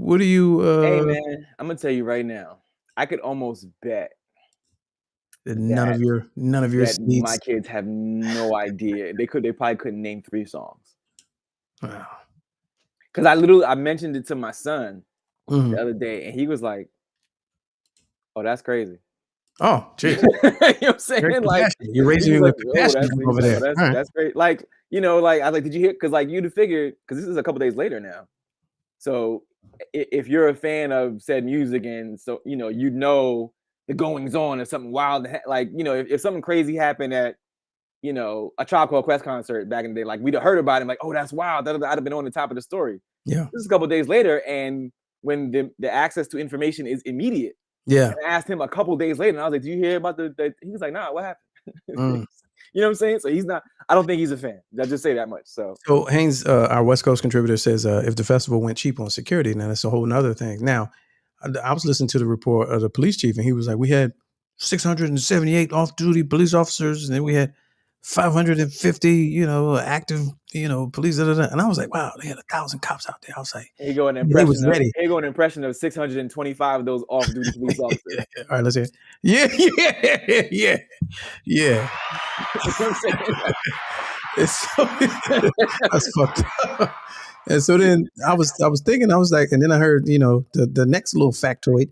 Hey man, I'm gonna tell you right now. I could almost bet none of your that seeds. my kids have no idea. They probably couldn't name 3 songs. Wow. Because I mentioned it to my son the other day, and he was like, "Oh, that's crazy." Oh, geez. You know what I'm saying? Like, you're raising your compassion over there. That's great. Like, like I was like, did you hear? Because like you'd have figured, because this is a couple days later now. So if you're a fan of said music, and so you'd know the goings on of something wild, like if something crazy happened at a Tribe Called Quest concert back in the day, like we'd have heard about it, like, oh, that's wild. I'd have been on the top of the story. Yeah. This is a couple days later, and when the access to information is immediate. Yeah. And I asked him a couple days later, and I was like, "Do you hear about the?" He was like, "Nah, what happened?" You know what I'm saying? So he's not. I don't think he's a fan. I just say that much. So Haynes, our West Coast contributor, says if the festival went cheap on security, now that's a whole nother thing. Now, I was listening to the report of the police chief, and he was like, "We had 678 off-duty police officers, and then we had 550, active, police. And I was like, wow, they had 1,000 cops out there. I was like, Here go an they was impression of ready. here go an impression of 625 of those off-duty police officers. All right, let's hear it. Yeah. You know what I'm saying? It's so, that's fucked up. And so then I was thinking, I was like, and then I heard, the next little factoid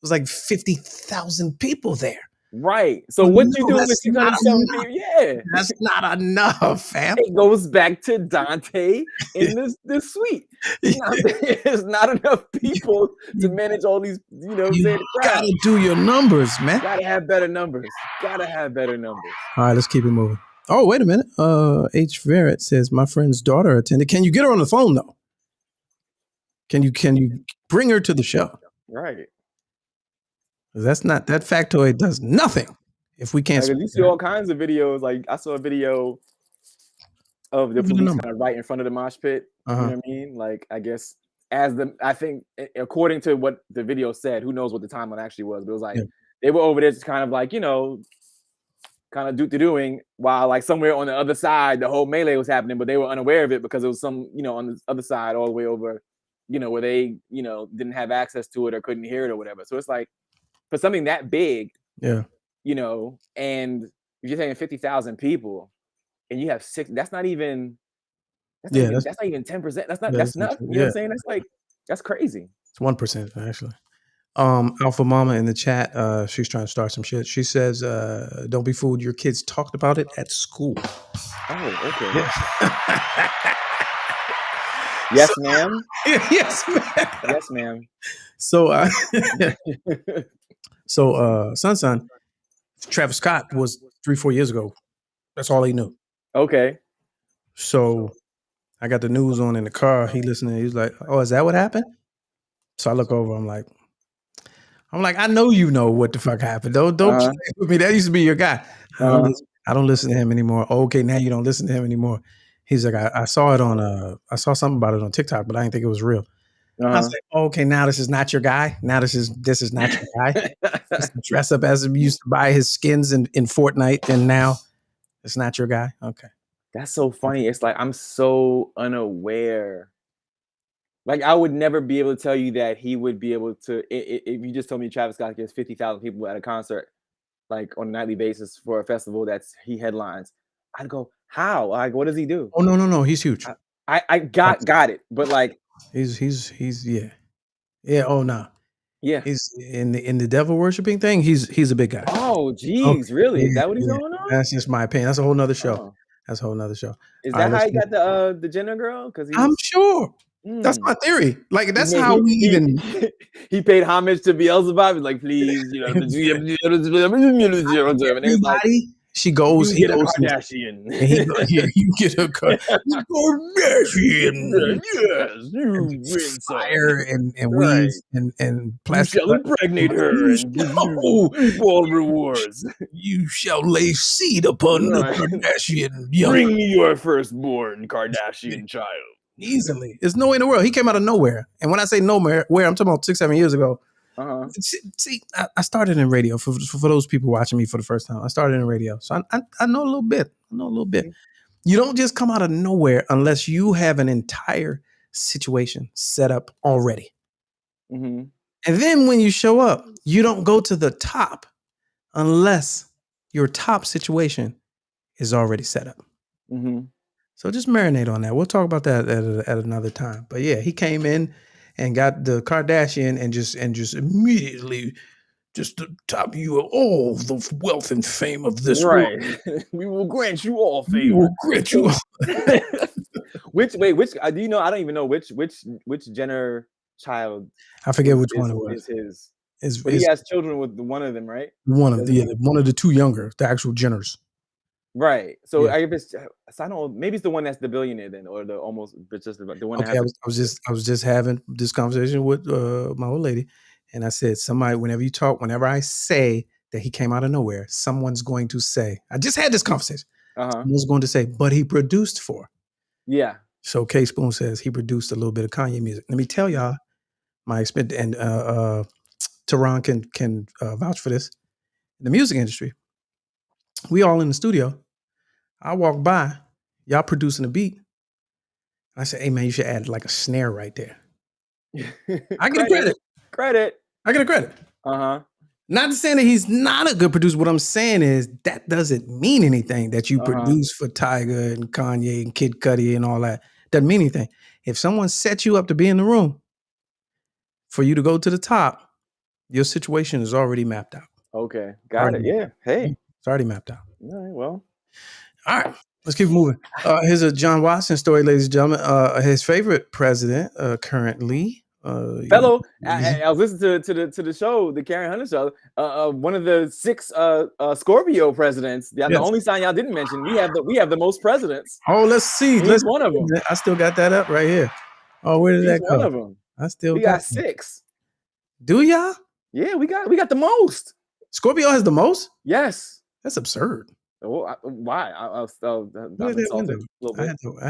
was like 50,000 people there. Right. So what you doing with that's not 607 people? Yeah. That's not enough, fam. It goes back to Dante in this suite. It's not enough people to manage all these, You gotta do your numbers, man. Gotta have better numbers. All right, let's keep it moving. Oh, wait a minute. H. Verrett says my friend's daughter attended. Can you get her on the phone though? Can you bring her to the show? Right. That factoid does nothing if we can't. You see all kinds of videos. Like I saw a video of the police kind of right in front of the mosh pit. You know what I mean? Like I guess I think according to what the video said, who knows what the timeline actually was, but it was like they were over there just kind of like, kind of doing while like somewhere on the other side the whole melee was happening, but they were unaware of it because it was some, on the other side all the way over, where they, didn't have access to it or couldn't hear it or whatever. So it's like for something that big, and if you're saying 50,000 people and you have 6, that's not even 10%. That's not, you know what I'm saying? That's crazy. It's 1% actually. Alpha Mama in the chat, she's trying to start some shit. She says, don't be fooled, your kids talked about it at school. Oh, okay. Yes, ma'am. Yes, ma'am. Yes, ma'am. So, Son, Travis Scott was 3-4 years ago. That's all he knew. Okay. So I got the news on in the car. He listening. He's like, "Oh, is that what happened?" So I look over. I'm like, I know you know what the fuck happened. Don't play with me. That used to be your guy. I don't listen to him anymore. Oh, okay, now you don't listen to him anymore. He's like, I saw it on I saw something about it on TikTok, but I didn't think it was real. I was like, oh, okay, now this is not your guy. Now this is not your guy. Dress up as he used to buy his skins in Fortnite, and now it's not your guy. Okay. That's so funny. It's like I'm so unaware. Like I would never be able to tell you that he would be able to. If you just told me Travis Scott gets 50,000 people at a concert, like on a nightly basis for a festival that's he headlines, I'd go, how? Like, what does he do? Oh no, he's huge. I got it, but like he's yeah. Oh no, yeah. He's in the devil worshiping thing. He's a big guy. Oh geez, really? Is that what he's going on? That's just my opinion. That's a whole nother show. Oh. That's a whole nother show. Is that how he got the Jenner girl? Because I'm sure. That's my theory. Like that's how we even he paid homage to Beelzebub. He's like, please, everybody. She goes, you get a Kardashian. You get a Kardashian. Yes, you bring fire and weeds and plastic. You shall impregnate her and give you all rewards. You shall lay seed upon the Kardashian young. Bring me your firstborn Kardashian child. Easily. There's no way in the world. He came out of nowhere. And when I say nowhere, I'm talking about 6-7 years ago. See, I started in radio for those people watching me for the first time. I started in radio, so I know a little bit. You don't just come out of nowhere unless you have an entire situation set up already. Mm-hmm. And then when you show up, you don't go to the top unless your top situation is already set up. Mm-hmm. So just marinate on that. We'll talk about that at another time. But yeah, he came in and got the Kardashian and just immediately just to top you of all the wealth and fame of this world. We will grant you all favor. We will grant you all. Which do you know? I don't even know which Jenner child. I forget which one it was. But he has children with one of them, right? One of the two younger, the actual Jenners. Right. So yeah. I don't know. Maybe it's the one that's the billionaire then, or the almost just the one. Okay, I was just having this conversation with my old lady, and I said, whenever I say that he came out of nowhere, someone's going to say, I just had this conversation. Someone's going to say, but he produced for. Yeah. So K Spoon says he produced a little bit of Kanye music. Let me tell y'all my experience, and Tehran can vouch for this. In the music industry, we all in the studio. I walk by, y'all producing a beat. I said, hey man, you should add like a snare right there. I get a credit. Credit. I get a credit. Uh-huh. Not saying that he's not a good producer. What I'm saying is that doesn't mean anything that you produce for Tyga and Kanye and Kid Cudi and all that. Doesn't mean anything. If someone sets you up to be in the room for you to go to the top, your situation is already mapped out. Okay. Got it. Yeah. Hey. It's already mapped out. All right, well. All right. Let's keep moving. Here's a John Watson story, ladies and gentlemen. His favorite president currently. Fellow, I was listening to the show, the Karen Hunter show. One of the 6 Scorpio presidents. The only sign y'all didn't mention. We have the most presidents. Oh, let's see. He's one of them. I still got that up right here. Oh, where did that go? One of them. We got 6. Do y'all? Yeah, we got the most. Scorpio has the most? Yes. That's absurd. Well, why? I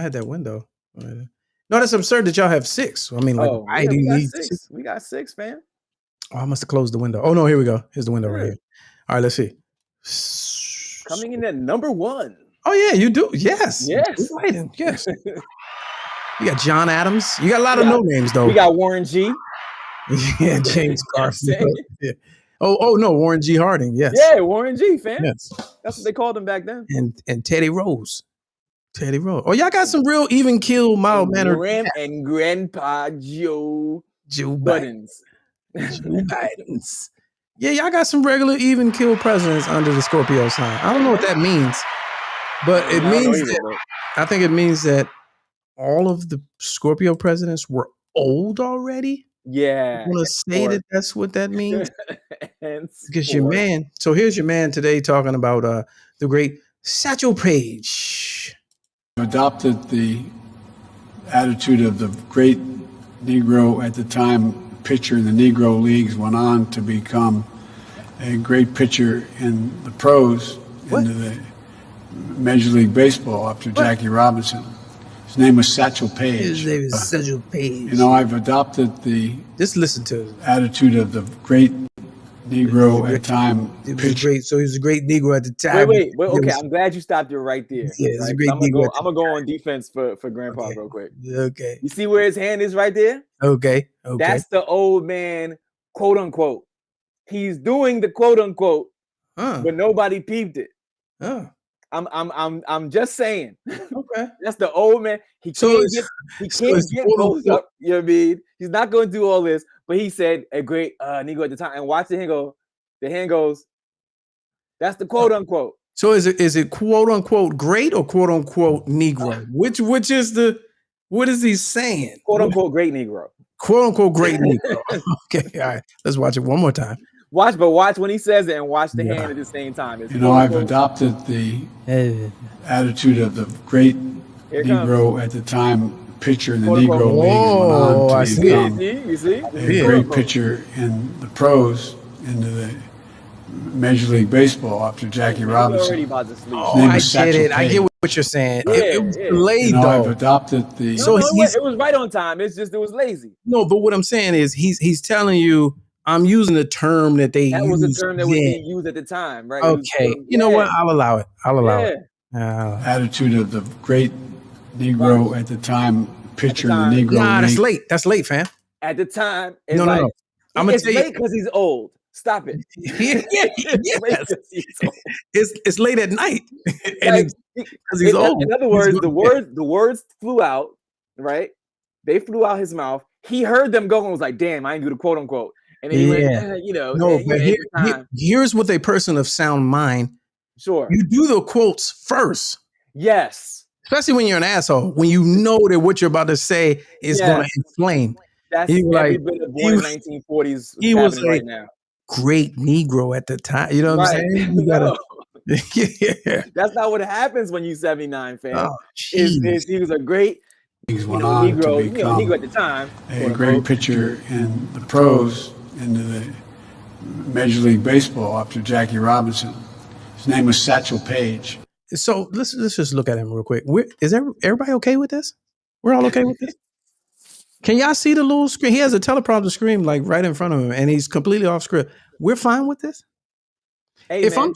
had that window. No, that's absurd that y'all have 6. I mean, like, why do you need 6? We got 6, man. Oh, I must have closed the window. Oh no, here we go. Here's the window right here. All right, let's see. Coming in at number 1. Oh yeah, you do. Yes. Yes. Yes. You got John Adams. You got a lot of no names though. We got Warren G. Yeah, James Garfield. Yeah. Oh no, Warren G. Harding. Yes. Yeah, Warren G. Fam. Yes. That's what they called him back then. And Teddy Rose. Teddy Rose. Oh, y'all got some real even keel, mild mannered. And Grandpa Joe Buttons. Joe Bidens. Yeah, y'all got some regular even keel presidents under the Scorpio sign. I don't know what that means, but it means that I think it means that all of the Scorpio presidents were old already. Yeah. I want to say that that's what that means. Because your man. So here's your man today talking about the great Satchel Paige. Adopted the attitude of the great Negro at the time, pitcher in the Negro leagues, went on to become a great pitcher in the pros, into the Major League Baseball after Jackie Robinson. His name was Satchel Paige. His name is Satchel Paige. You know, I've adopted the attitude of the great Negro at the time. It was great. So he was a great Negro at the time. Wait. Okay, I'm glad you stopped it right there. Yeah, right? I'm gonna go on defense for Grandpa real quick. Okay. You see where his hand is right there? Okay. That's the old man, quote unquote. He's doing the quote unquote, but nobody peeped it. I'm just saying. Okay. That's the old man. He can't get both up. You know what I mean? He's not going to do all this, but he said a great Negro at the time. And watch the hand go. The hand goes. That's the quote unquote. So is it quote unquote great or quote unquote Negro? Which is what is he saying? Quote unquote great Negro. Quote unquote great Negro. Okay, all right. Let's watch it one more time. Watch when he says it and watch the hand at the same time. It's I've adopted the attitude of the great Negro at the time, pitcher in the Negro leagues, went on to become a great pitcher in the pros, into the Major League Baseball after Jackie Robinson. I get it. I get what you're saying. It was delayed though. I've adopted the. It was right on time. It's just it was lazy. No, but what I'm saying is he's telling you. I'm using the term that they That was a term that was being used at the time, right? Okay. You know what? I'll allow it. it. Attitude of the great Negro at the time, pitcher in the Negro league. That's late, fam. At the time, no. I'm gonna tell you, late because he's old. Stop it. It's late at night, and because he's old. In other words, the words flew out, right? They flew out his mouth. He heard them go and was like, "Damn, I ain't do the quote unquote." And then he went, No, but here's what a person of sound mind. Sure. You do the quotes first. Yes. Especially when you're an asshole, when you know that what you're about to say is going to inflame. That's every bit of born 1940s. He was right now. Great Negro at the time. You know what I'm saying? You gotta, That's not what happens when you 79, fam. Oh, he was a great Negro at the time. A great pitcher in the pros, into the Major League Baseball after Jackie Robinson. His name was Satchel Paige. So let's just look at him real quick. Is everybody okay with this? We're all okay with this? Can y'all see the little screen? He has a teleprompter screen like right in front of him, and he's completely off script. We're fine with this? Hey, if man.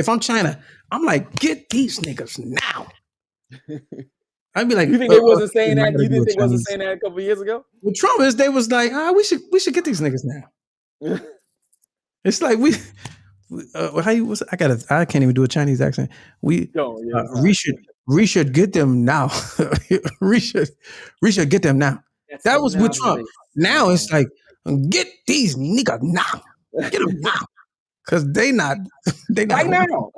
I'm China, I'm like, get these niggas now. I'd be like, you think they wasn't saying that? You think they wasn't saying that a couple years ago? Well, Trump is. They was like, we should get these niggas now. It's like how you? I can't even do a Chinese accent. We should get them now. we should get them now. That was with Trump. Now it's like, get these niggas now. Get them now. Because they not right now.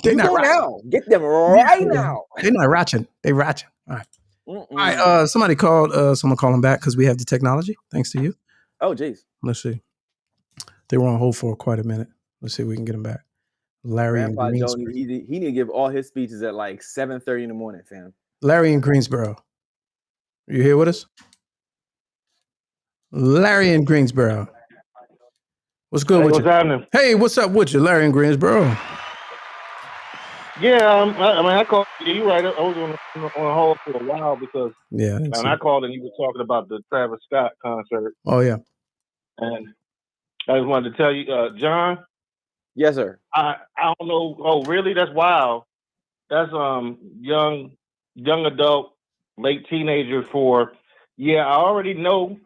They not now. Get them right now. They're not ratchet. They ratchet. All right. All right. Somebody called. Someone call them back because we have the technology. Thanks to you. Oh, geez. Let's see. They were on hold for quite a minute. Let's see if we can get them back. Larry Grandpa in Joe, Greensboro. he need to give all his speeches at like 7:30 in the morning, fam. Larry in Greensboro. You here with us? Larry in Greensboro. What's good with what's you? happening? Hey, what's up with you, Larry in Greensboro? Yeah, I called. Yeah, you're right. I was on hold for a while because I called and you were talking about the Travis Scott concert. Oh yeah. And I just wanted to tell you, John. Yes, sir. I don't know. Oh, really? That's wild. That's young adult, late teenager for. Yeah, I already know.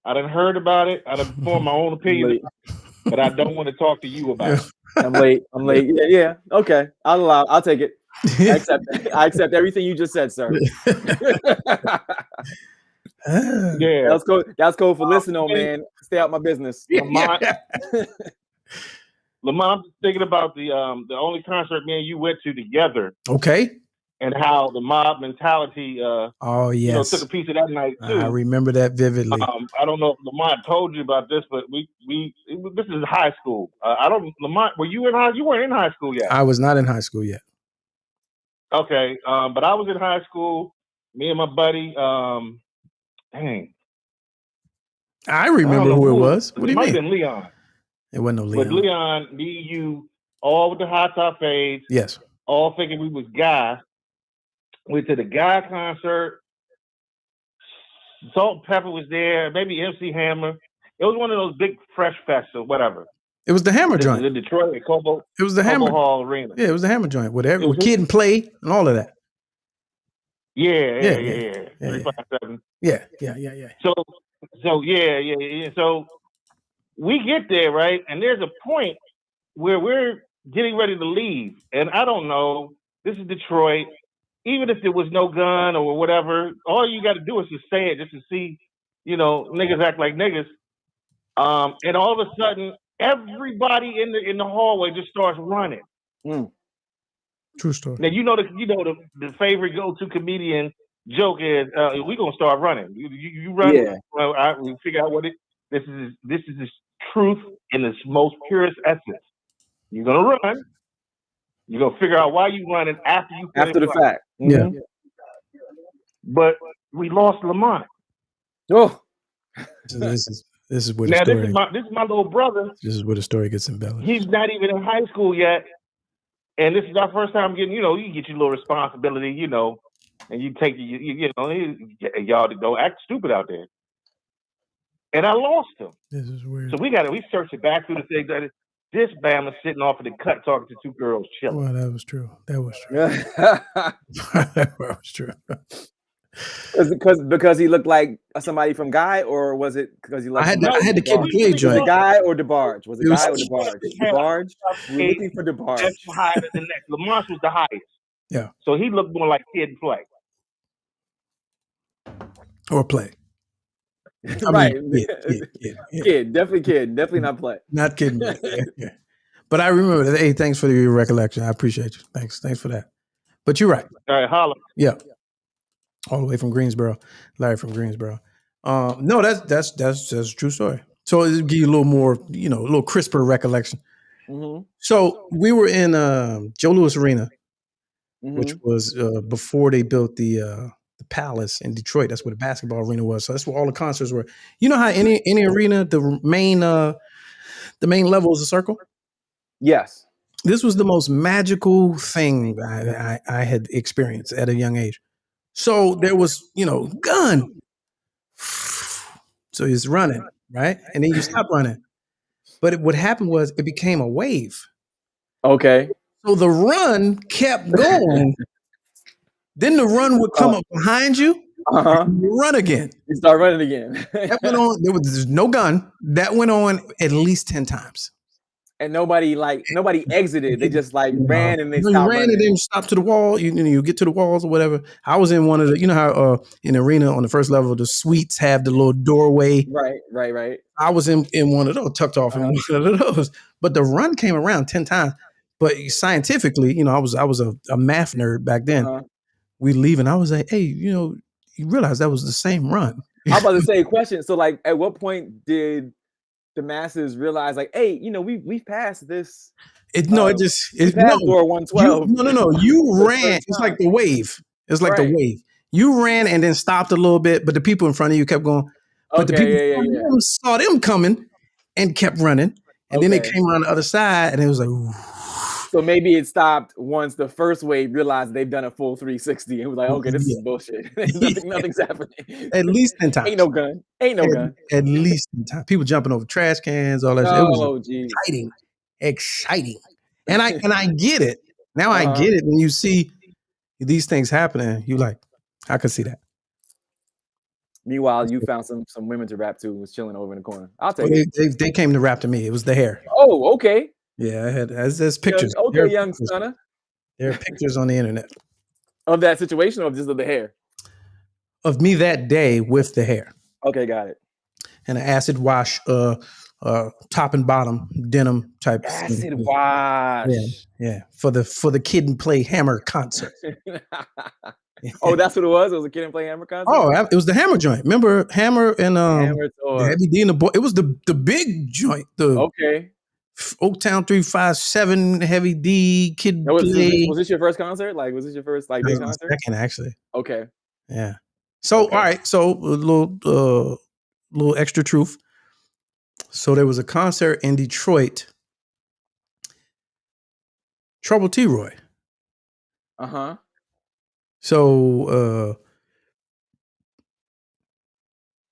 I done heard about it. I done formed my own opinion, but I don't want to talk to you about it. I'm late. Yeah. Okay. I'll take it. I accept everything you just said, sir. Yeah. That's code for listening, man. Stay out my business. Lamont, I'm just thinking about the only concert me and you went to together. Okay. And how the mob mentality took a piece of that night too. I remember that vividly. I don't know if Lamont told you about this, but this is high school. Lamont, were you in high? You weren't in high school yet. I was not in high school yet. Okay, but I was in high school. Me and my buddy. I remember who it was. What do you mean? It might have been Leon. It wasn't no Leon. But Leon, me, you, all with the high top fades. Yes. All thinking we was guys. Went to the Guy concert. Salt and Pepper was there. Maybe MC Hammer. It was one of those big Fresh Fests or whatever. It was the Hammer joint. In Detroit at Cobo. It was the Hammer Hall Arena. Yeah, it was the Hammer joint with Kid and Play and all of that. Yeah. 357. Yeah. So yeah. So we get there, right? And there's a point where we're getting ready to leave. And I don't know. This is Detroit. Even if there was no gun or whatever, all you got to do is just say it, just to see, niggas act like niggas. And all of a sudden, everybody in the hallway just starts running. True story. Now the favorite go-to comedian joke is, "We gonna start running. You run. Yeah. Well, we figure out what it. This is truth in its most purest essence. You're gonna run. You're gonna figure out why you running after the fact. Yeah. But we lost Lamont. Oh. This is where the now story. this is my little brother. This is where the story gets embellished. He's not even in high school yet, and this is our first time getting. You get your little responsibility, and you take y'all don't act stupid out there. And I lost him. This is weird. So we searched it back through the thing that this Bama sitting off of the cut talking to two girls chilling. Well, that was true. That was true. Because he looked like somebody from Guy, or was it because he looked? I had the Kid and Play joint. Guy or DeBarge? Was it Guy or DeBarge? DeBarge. We're looking for DeBarge. That's higher than the next. Lamont was the highest. Yeah. So he looked more like Kid and Play. Or Play. Right. Kid, definitely not Play. Not kidding. Yeah. But I remember that. Hey, thanks for your recollection. I appreciate you. Thanks for that. But you're right. All right, holla. Yeah. All the way from Greensboro, Larry from Greensboro. No, that's a true story. So it'll give you a little more, a little crisper recollection. Mm-hmm. So we were in Joe Louis Arena, which was before they built the Palace in Detroit. That's where the basketball arena was. So that's where all the concerts were. You know how any arena, the main level is a circle? Yes. This was the most magical thing I had experienced at a young age. So there was, gun. So he's running, right? And then you stop running. But what happened was it became a wave. Okay. So the run kept going. Then the run would come up behind you. You run again. You start running again. That went on. There's no gun. That went on at least 10 times. And nobody exited. They just like ran and they You stopped ran running. and then stopped to the wall. You get to the walls or whatever. I was in one of the, you know how in the arena on the first level, the suites have the little doorway. Right. I was in one of those, tucked off in one of those. But the run came around 10 times. But scientifically, I was a math nerd back then. We leave and I was like, hey, you realize that was the same run. I'm about to say a question. So like, at what point did the masses realize like, hey, we've passed this? It passed door 112. You ran. It's like the wave. It's like the wave. You ran and then stopped a little bit, but the people in front of you kept going. But the people saw them coming and kept running. And then they came around the other side and it was like, ooh. So maybe it stopped once the first wave realized they've done a full 360 and was like, okay, this is bullshit. Nothing's happening. At least 10 times. Ain't no gun. At least 10 times. People jumping over trash cans, all that shit. It was exciting. And I get it. Now I get it when you see these things happening. You like, I could see that. Meanwhile, you found some women to rap to, was chilling over in the corner. I'll take it. They came to rap to me. It was the hair. Oh, okay. Yeah, I had there's pictures. Okay, young stunner. There are pictures on the internet of that situation, or just of the hair. Of me that day with the hair. Okay, got it. And an acid wash, top and bottom denim type. Acid wash. Yeah. For the Kid and Play Hammer concert. Oh, that's what it was. It was a Kid and Play Hammer concert. Oh, it was the Hammer joint. Remember Hammer and Hammer tour. Heavy D and the boy. It was the big joint. Oaktown 357, Heavy D, Kid Play. Was this your first concert? Like, was this your first big concert? Second, actually. Okay. Yeah. So all right. So a little extra truth. So there was a concert in Detroit. Trouble T. Roy. So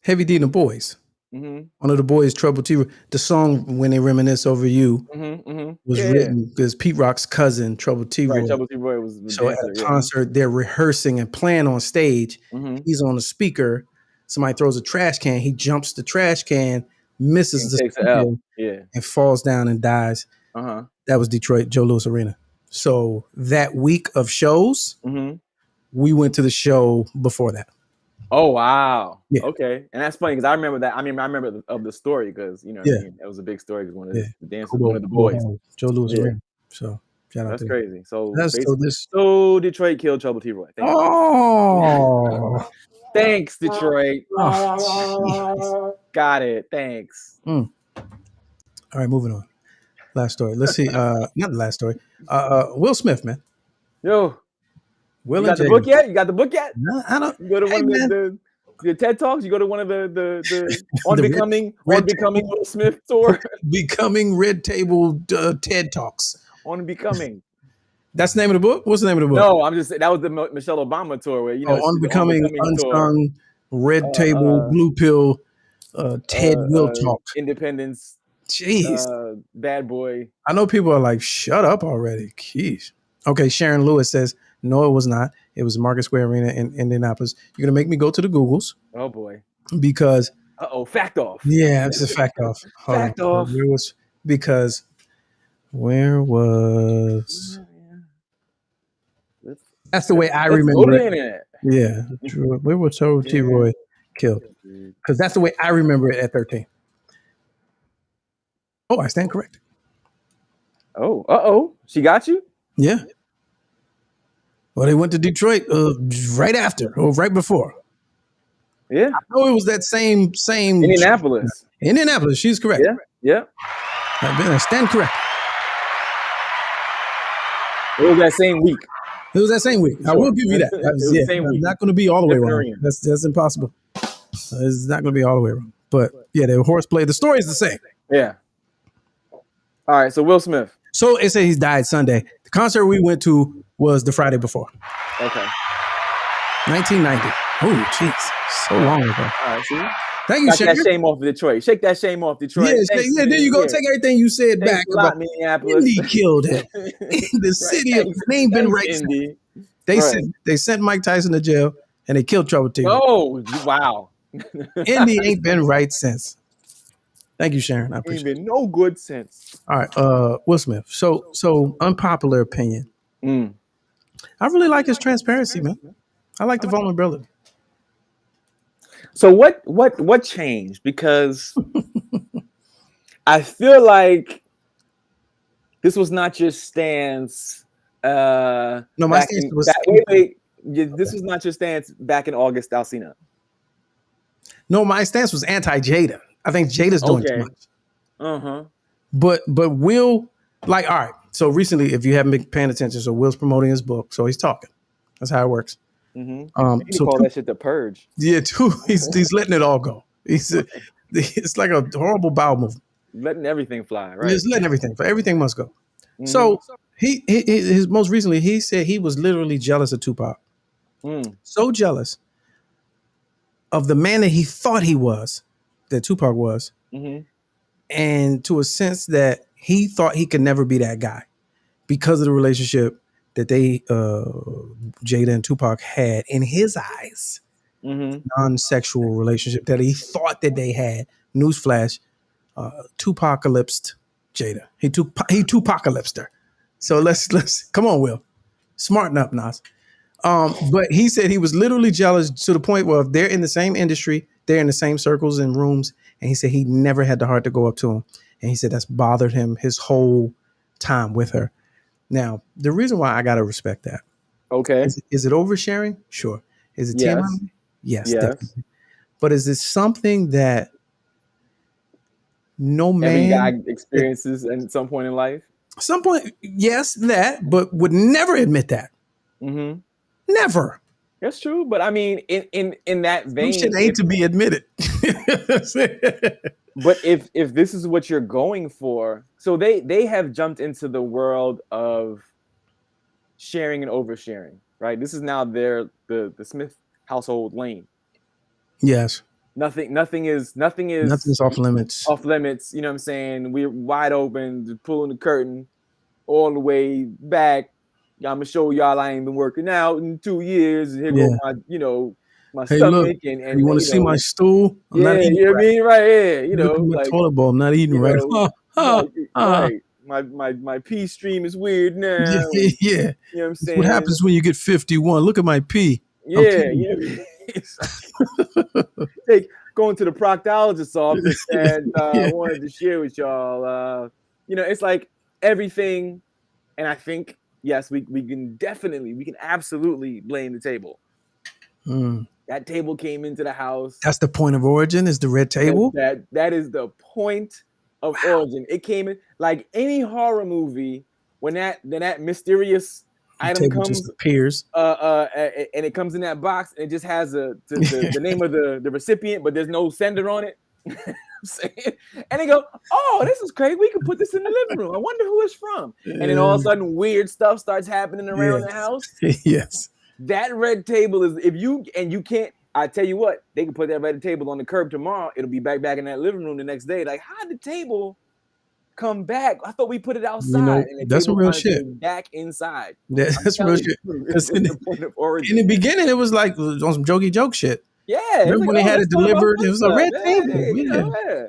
Heavy D and the Boys. One of the boys, Trouble T. Roy. The song "When They Reminisce Over You" was written because Pete Rock's cousin, Trouble T. Roy. Right, Trouble T. Roy was. So at a concert, they're rehearsing and playing on stage. He's on the speaker. Somebody throws a trash can. He jumps the trash can, misses the speaker, and falls down and dies. That was Detroit, Joe Louis Arena. So that week of shows, we went to the show before that. Oh wow! Yeah. Okay, and that's funny because I remember that. I remember of the story because it was a big story because one of the dancers, one of the boys, Joe Louis Arena. So shout out that's to crazy. So Detroit killed Trouble T. Roy. Thanks, Detroit. Got it. Thanks. All right, moving on. Last story. Let's see. Not the last story. Will Smith, man. Yo. Will you got the book yet? You got the book yet? No, I don't. You go to one of the TED Talks? You go to one of the on becoming Will Smith tour? Becoming Red Table TED Talks. On Becoming. That's the name of the book? What's the name of the book? No, I'm just that was the Michelle Obama tour where On Becoming Unsung Red Table Blue Pill TED Will Talk. Independence. Jeez. Bad boy. I know people are like, shut up already. Jeez. Okay, Sharon Lewis says, no, it was not. It was Market Square Arena in Indianapolis. You're going to make me go to the Googles. Oh, boy. Because. Fact off. Yeah, it's a fact off. Fact off. Where was. That's the way I remember it. Yeah. Where was Trouble T. Roy killed? Because that's the way I remember it at 13. Oh, I stand corrected. Oh, she got you? Yeah. Well, they went to Detroit right after or right before. Yeah. I know it was that same Indianapolis. Indianapolis. She's correct. Yeah. I stand correct. It was that same week. It was that same week. I will give you that. The same week. It's not going to be all the way wrong. That's impossible. It's not going to be all the way wrong. But yeah, the horseplay. The story is the same. Yeah. All right. So Will Smith. So it said he's died Sunday. The concert we went to was the Friday before. Okay. 1990. Oh, jeez. So long ago. All right. See? Thank you, Got Sharon. that shame off of Detroit. Shake that shame off Detroit. Yeah, Thanks, there you go. Take everything you said Thanks back a lot, about Minneapolis. Indy killed him. The city of Thanks, it ain't been thanks, right. Indy. They sent Mike Tyson to jail and they killed Trouble T. Oh, wow. Indy ain't been right since. Thank you, Sharon. I appreciate it. Even no good sense. All right, Will Smith. So unpopular opinion. Mm. I really like his transparency, man. I like the vulnerability. So what changed? Because I feel like this was not your stance. No, my stance was This was not your stance back in August, Alcina. No, my stance was anti-Jada. I think Jada's doing too much. Uh-huh. But Will, like, all right. So recently, if you haven't been paying attention, so Will's promoting his book, so he's talking. That's how it works. Mm-hmm. So call that shit the purge. Yeah, he's letting it all go. It's like a horrible bowel movement. Letting everything fly, right? He's letting everything fly. Everything must go. Mm-hmm. So his most recently, he said he was literally jealous of Tupac. So jealous of the man that he thought he was, that Tupac was, and to a sense that he thought he could never be that guy because of the relationship that they, Jada and Tupac had in his eyes, non-sexual relationship that he thought that they had. Newsflash, Tupacalypsed Jada. He Tupacalypsed her. So let's come on, Will, smarten up, Nas. But he said he was literally jealous to the point where if they're in the same industry, they're in the same circles and rooms, and he said he never had the heart to go up to him, and he said that's bothered him his whole time with her. Now, the reason why I gotta respect that, okay, is it oversharing? Sure. Is it TMI? Yes, definitely. But is it something that no man every guy experiences at some point in life? Some point, yes, that, but would never admit that. Never. That's true, but I mean, in that vein, shit ain't to be admitted. But if this is what you're going for, so they have jumped into the world of sharing and oversharing, right? This is now the Smith household lane. Yes. Nothing is off limits. Off limits, you know what I'm saying? We're wide open, pulling the curtain all the way back. I'm gonna show y'all I ain't been working out in 2 years. And here go my hey, stomach look, and you want to see my stool? I'm not eating, you know what I mean? Right here, look at my toilet bowl. I'm not eating right. Right. My pee stream is weird now. Yeah. You know what I'm saying? What happens when you get 51? Look at my pee. Yeah. Going to the proctologist's office and I wanted to share with y'all. It's like everything, and I think yes, we can absolutely blame the table. That table came into the house. That's the point of origin, is the red table. That is the point of origin. It came in like any horror movie when that mysterious item comes, just appears, and it comes in that box and it just has the name of the recipient, but there's no sender on it. And they go, "Oh, this is crazy. We can put this in the living room. I wonder who it's from." And then all of a sudden, weird stuff starts happening around the house. Yes, that red table is you can't. I tell you what, they can put that red table on the curb tomorrow. It'll be back in that living room the next day. Like, how did the table come back? I thought we put it outside. And that's some real shit. Back inside. That's real shit. In the beginning, it was like on some jokey joke shit. Yeah. Remember when they had it delivered? It was a red table. Yeah.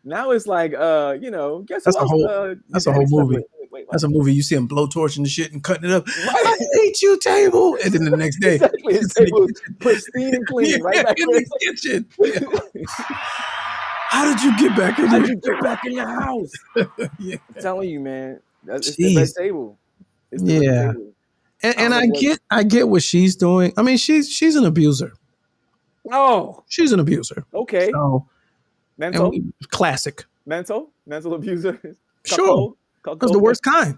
Now it's like, guess that's a whole movie. Wait, that's a movie. You see him blowtorching the shit and cutting it up. Right. I hate you, table. And then the next day, exactly. His table was pristine and clean, right back in the kitchen. How did you get back in there? How did you get back in your house? Yeah. I'm telling you, man. It's the red table. It's the red table. And I get what she's doing. I mean, she's an abuser. Oh. She's an abuser. Okay. So, mental? Classic. Mental abuser? Sure. That's the worst kind.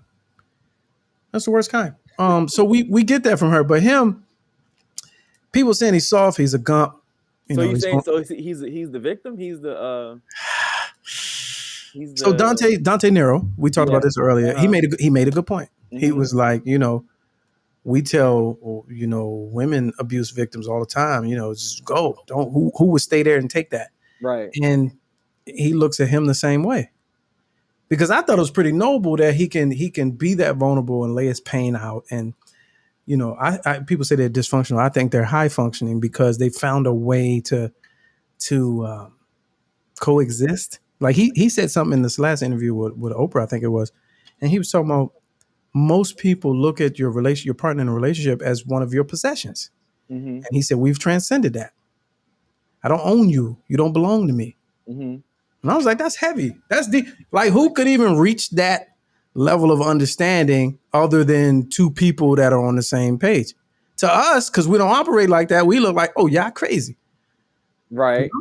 That's the worst kind. So we get that from her, but him, people saying he's soft, he's a gump. You're saying he's the victim? He's the So Dante Nero, we talked about this earlier. He made a good point. He was like, we tell women abuse victims all the time, just go. Don't who would stay there and take that? Right. And he looks at him the same way. Because I thought it was pretty noble that he can be that vulnerable and lay his pain out. And I people say they're dysfunctional. I think they're high functioning because they found a way to coexist. Like he said something in this last interview with Oprah, I think it was, and he was talking about most people look at your partner in a relationship as one of your possessions. Mm-hmm. And he said, we've transcended that. I don't own you. You don't belong to me. Mm-hmm. And I was like, that's heavy. That's deep. Like, who could even reach that level of understanding other than two people that are on the same page? To us, because we don't operate like that, we look like, oh, y'all crazy. Right.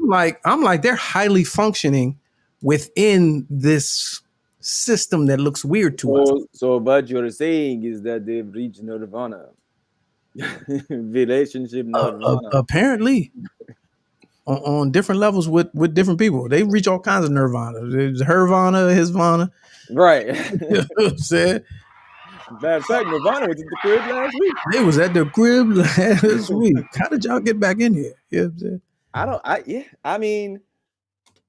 I'm like, they're highly functioning within this system that looks weird to us. So what you're saying is that they've reached nirvana. Relationship nirvana. Apparently. On different levels with different people. They reach all kinds of nirvana. There's Hervana, his vana. Right. You know what I'm saying? Matter of fact, Nirvana was at the crib last week. They was at the crib last week. How did y'all get back in here? You know what I'm saying? I mean,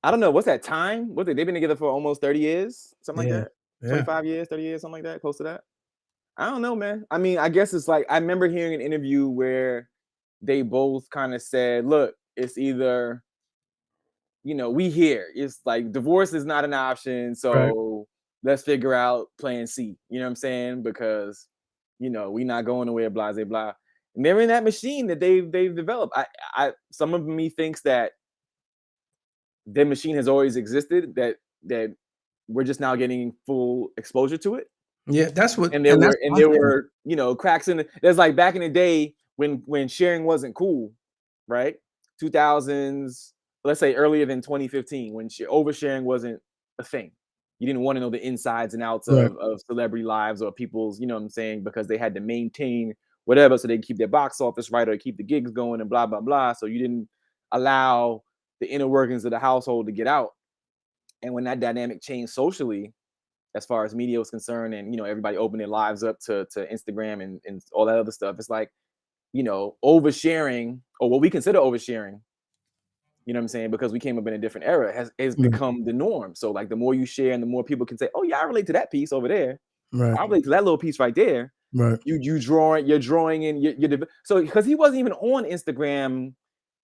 I don't know. What's that time? They've been together for almost 30 years? Something like that? 25 years, 30 years, something like that, close to that. I don't know, man. I mean, I guess it's like, I remember hearing an interview where they both kind of said, look, it's either, we here. It's like divorce is not an option. So let's figure out plan C. You know what I'm saying? Because, we not going nowhere, blah, blah, blah. And they're in that machine that they've developed. Some of me thinks that their machine has always existed, that we're just now getting full exposure to it. Yeah, that's what. And there were cracks in it. There's like back in the day when sharing wasn't cool, right? 2000s, let's say earlier than 2015, when oversharing wasn't a thing. You didn't want to know the insides and outs of celebrity lives or people's, you know what I'm saying, because they had to maintain whatever so they keep their box office right or keep the gigs going and blah, blah, blah. So you didn't allow the inner workings of the household to get out. And when that dynamic changed socially, as far as media was concerned, and everybody opened their lives up to Instagram and all that other stuff, it's like, oversharing, or what we consider oversharing, you know what I'm saying, because we came up in a different era, has become the norm. So like the more you share and the more people can say, oh yeah, I relate to that piece over there. Right. I relate to that little piece right there. Right. You're drawing in so because he wasn't even on Instagram.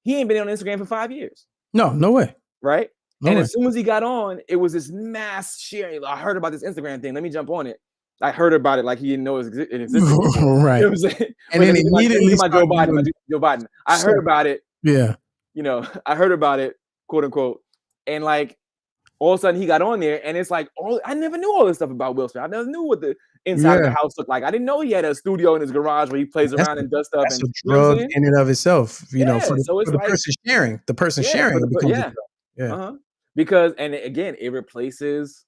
He ain't been on Instagram for 5 years. No way. Right. No way. As soon as he got on, it was this mass sharing. I heard about this Instagram thing. Let me jump on it. I heard about it like he didn't know it existed. Right. You know what I'm saying? And then immediately Joe Biden. I heard about it. Yeah. I heard about it, quote unquote. And like all of a sudden he got on there and it's like, I never knew all this stuff about Will Smith. I never knew what the inside of the house looked like. I didn't know he had a studio in his garage where he plays around and does stuff. That's and a drug in and of itself, for the like, person sharing. The person sharing it becomes a drug. Because, and again, it replaces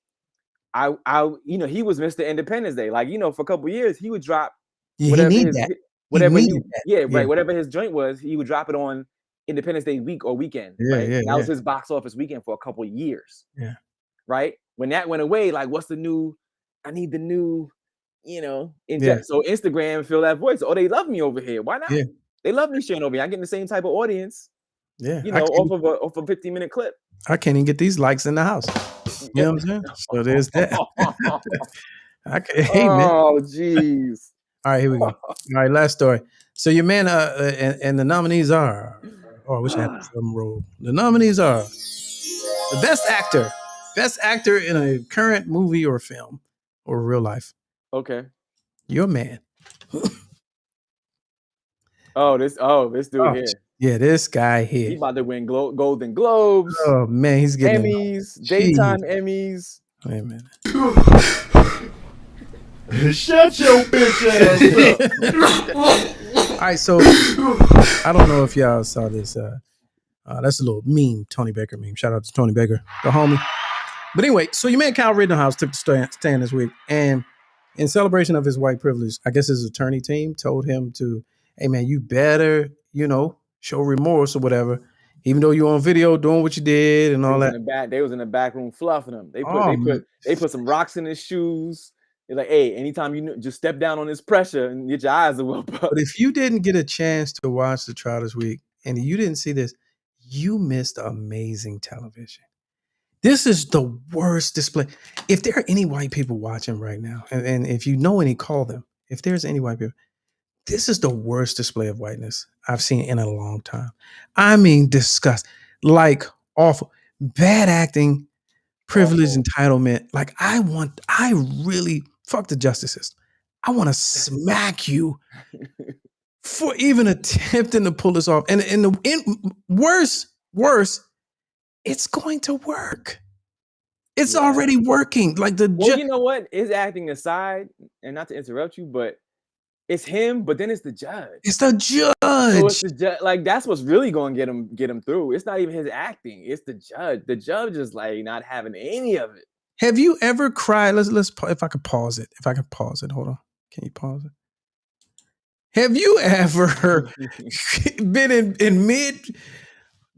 he was Mr. Independence Day. Like, for a couple of years, he would drop whatever his joint was, he would drop it on Independence Day week or weekend. That was his box office weekend for a couple of years. Yeah. Right? When that went away, like, what's the new, I need the new, So Instagram fill that voice. Oh, they love me over here. Why not? Yeah. They love me sharing over here. I'm getting the same type of audience. Yeah. Off a 15-minute clip. I can't even get these likes in the house. You know what I'm saying? So there's that. Man. Oh, jeez. All right, here we go. All right, last story. So your man, and the nominees are. Oh, I wish I had the film roll. The nominees are the best actor in a current movie or film or real life. Okay. Your man. This dude here. Yeah, this guy here. He's about to win Golden Globes. Oh man, he's getting Emmys, daytime Emmys. Wait a minute. Shut your bitch ass up. All right, so I don't know if y'all saw this. That's a little meme, Tony Baker meme. Shout out to Tony Baker, the homie. But anyway, so your man Kyle Rittenhouse took the stand this week, and in celebration of his white privilege, I guess his attorney team told him to, hey man, you better, show remorse or whatever, even though you're on video doing what you did and all that. They was in the back room fluffing him. They put some rocks in his shoes. They're like, hey, anytime you just step down on this pressure and get your eyes a whoop up. But if you didn't get a chance to watch the trial this week and you didn't see this, you missed amazing television. This is the worst display. If there are any white people watching right now, and if you know any, call them. If there's any white people, this is the worst display of whiteness I've seen in a long time. I mean, disgust, like awful, bad acting, privilege, entitlement. Like I really fuck the justice system. I want to smack you for even attempting to pull this off. And worse, it's going to work. It's already working. Like you know what? His acting aside, and not to interrupt you, but it's him. But then it's the judge. It's the judge. So it's the judge. Like that's what's really going to get him through. It's not even his acting. It's the judge. The judge is like not having any of it. Have you ever cried? Let's if I could pause it. Hold on. Can you pause it? Have you ever been in mid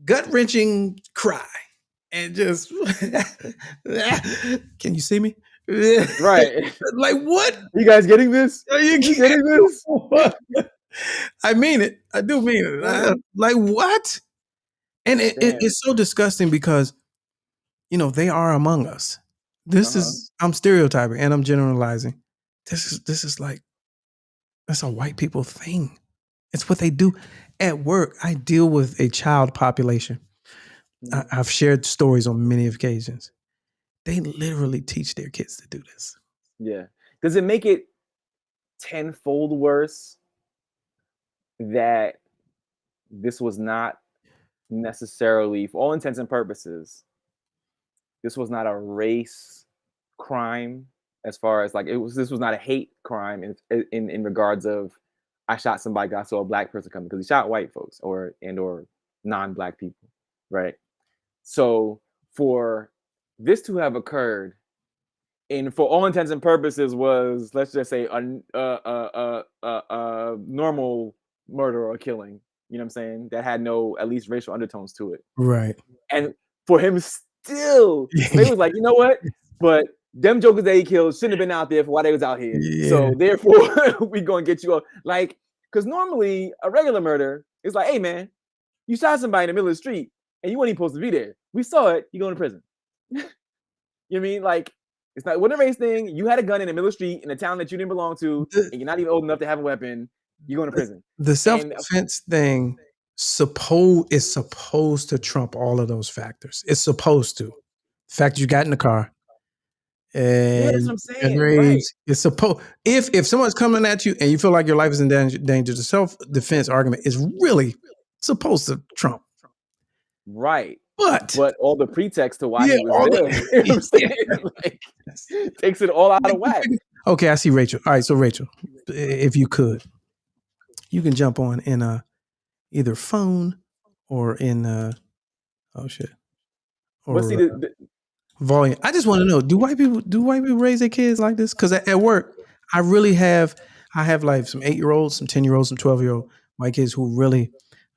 gut-wrenching cry and just can you see me? Right. Like what? You guys getting this? Are you getting this? I mean it. I do mean it. Like what? And it's so disgusting because they are among us. This is I'm stereotyping and I'm generalizing. This is like that's a white people thing. It's what they do at work. I deal with a child population. I've shared stories on many occasions. They literally teach their kids to do this. Yeah. Does it make it tenfold worse that this was not necessarily, for all intents and purposes, this was not a race crime as far as like this was not a hate crime in regards of I shot somebody, I saw a black person coming, because he shot white folks or non-black people, right? So for this to have occurred, and for all intents and purposes was, let's just say, a normal murder or killing, you know what I'm saying, that had no at least racial undertones to it, right? And for him still, they was like, you know what? But them jokers that he killed shouldn't have been out there for why they was out here. Yeah. So therefore, we gonna get you up. Like, because normally a regular murder is like, hey man, you shot somebody in the middle of the street and you weren't even supposed to be there. We saw it. You going to prison. You know what I mean? Like, it's not what a race thing. You had a gun in the middle of the street in a town that you didn't belong to, and you're not even old enough to have a weapon. You're going to prison. The self-defense thing is supposed to trump all of those factors. It's supposed to. The fact you got in the car. And that's what I'm saying. Right. It's supposed if someone's coming at you and you feel like your life is in danger, the self-defense argument is really supposed to trump. Right. But all the pretext to why he was there, you know what I'm saying? Like, takes it all out of whack. Okay, I see Rachel. All right, so Rachel, if you could, you can jump on in either phone or in oh shit. Or volume. I just want to know, do white people raise their kids like this? Because at work, I have like some 8-year-olds, some 10-year-olds, some 12-year-old white kids who really,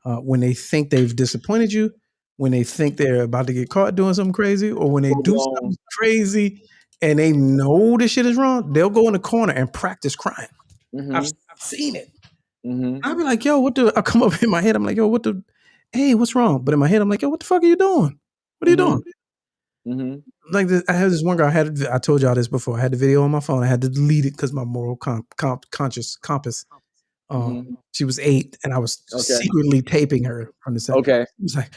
when they think they've disappointed you, when they think they're about to get caught doing something crazy, or when they do something crazy and they know this shit is wrong, they'll go in the corner and practice crying. Mm-hmm. I've seen it. Mm-hmm. I'll be like, yo, I'll come up in my head. I'm like, yo, hey, what's wrong? But in my head, I'm like, yo, what the fuck are you doing? What are you doing? Mm-hmm. Like I had this one girl. I told y'all this before. I had the video on my phone. I had to delete it because my moral conscious compass. She was 8, and I was secretly taping her from the side. Okay. It was like,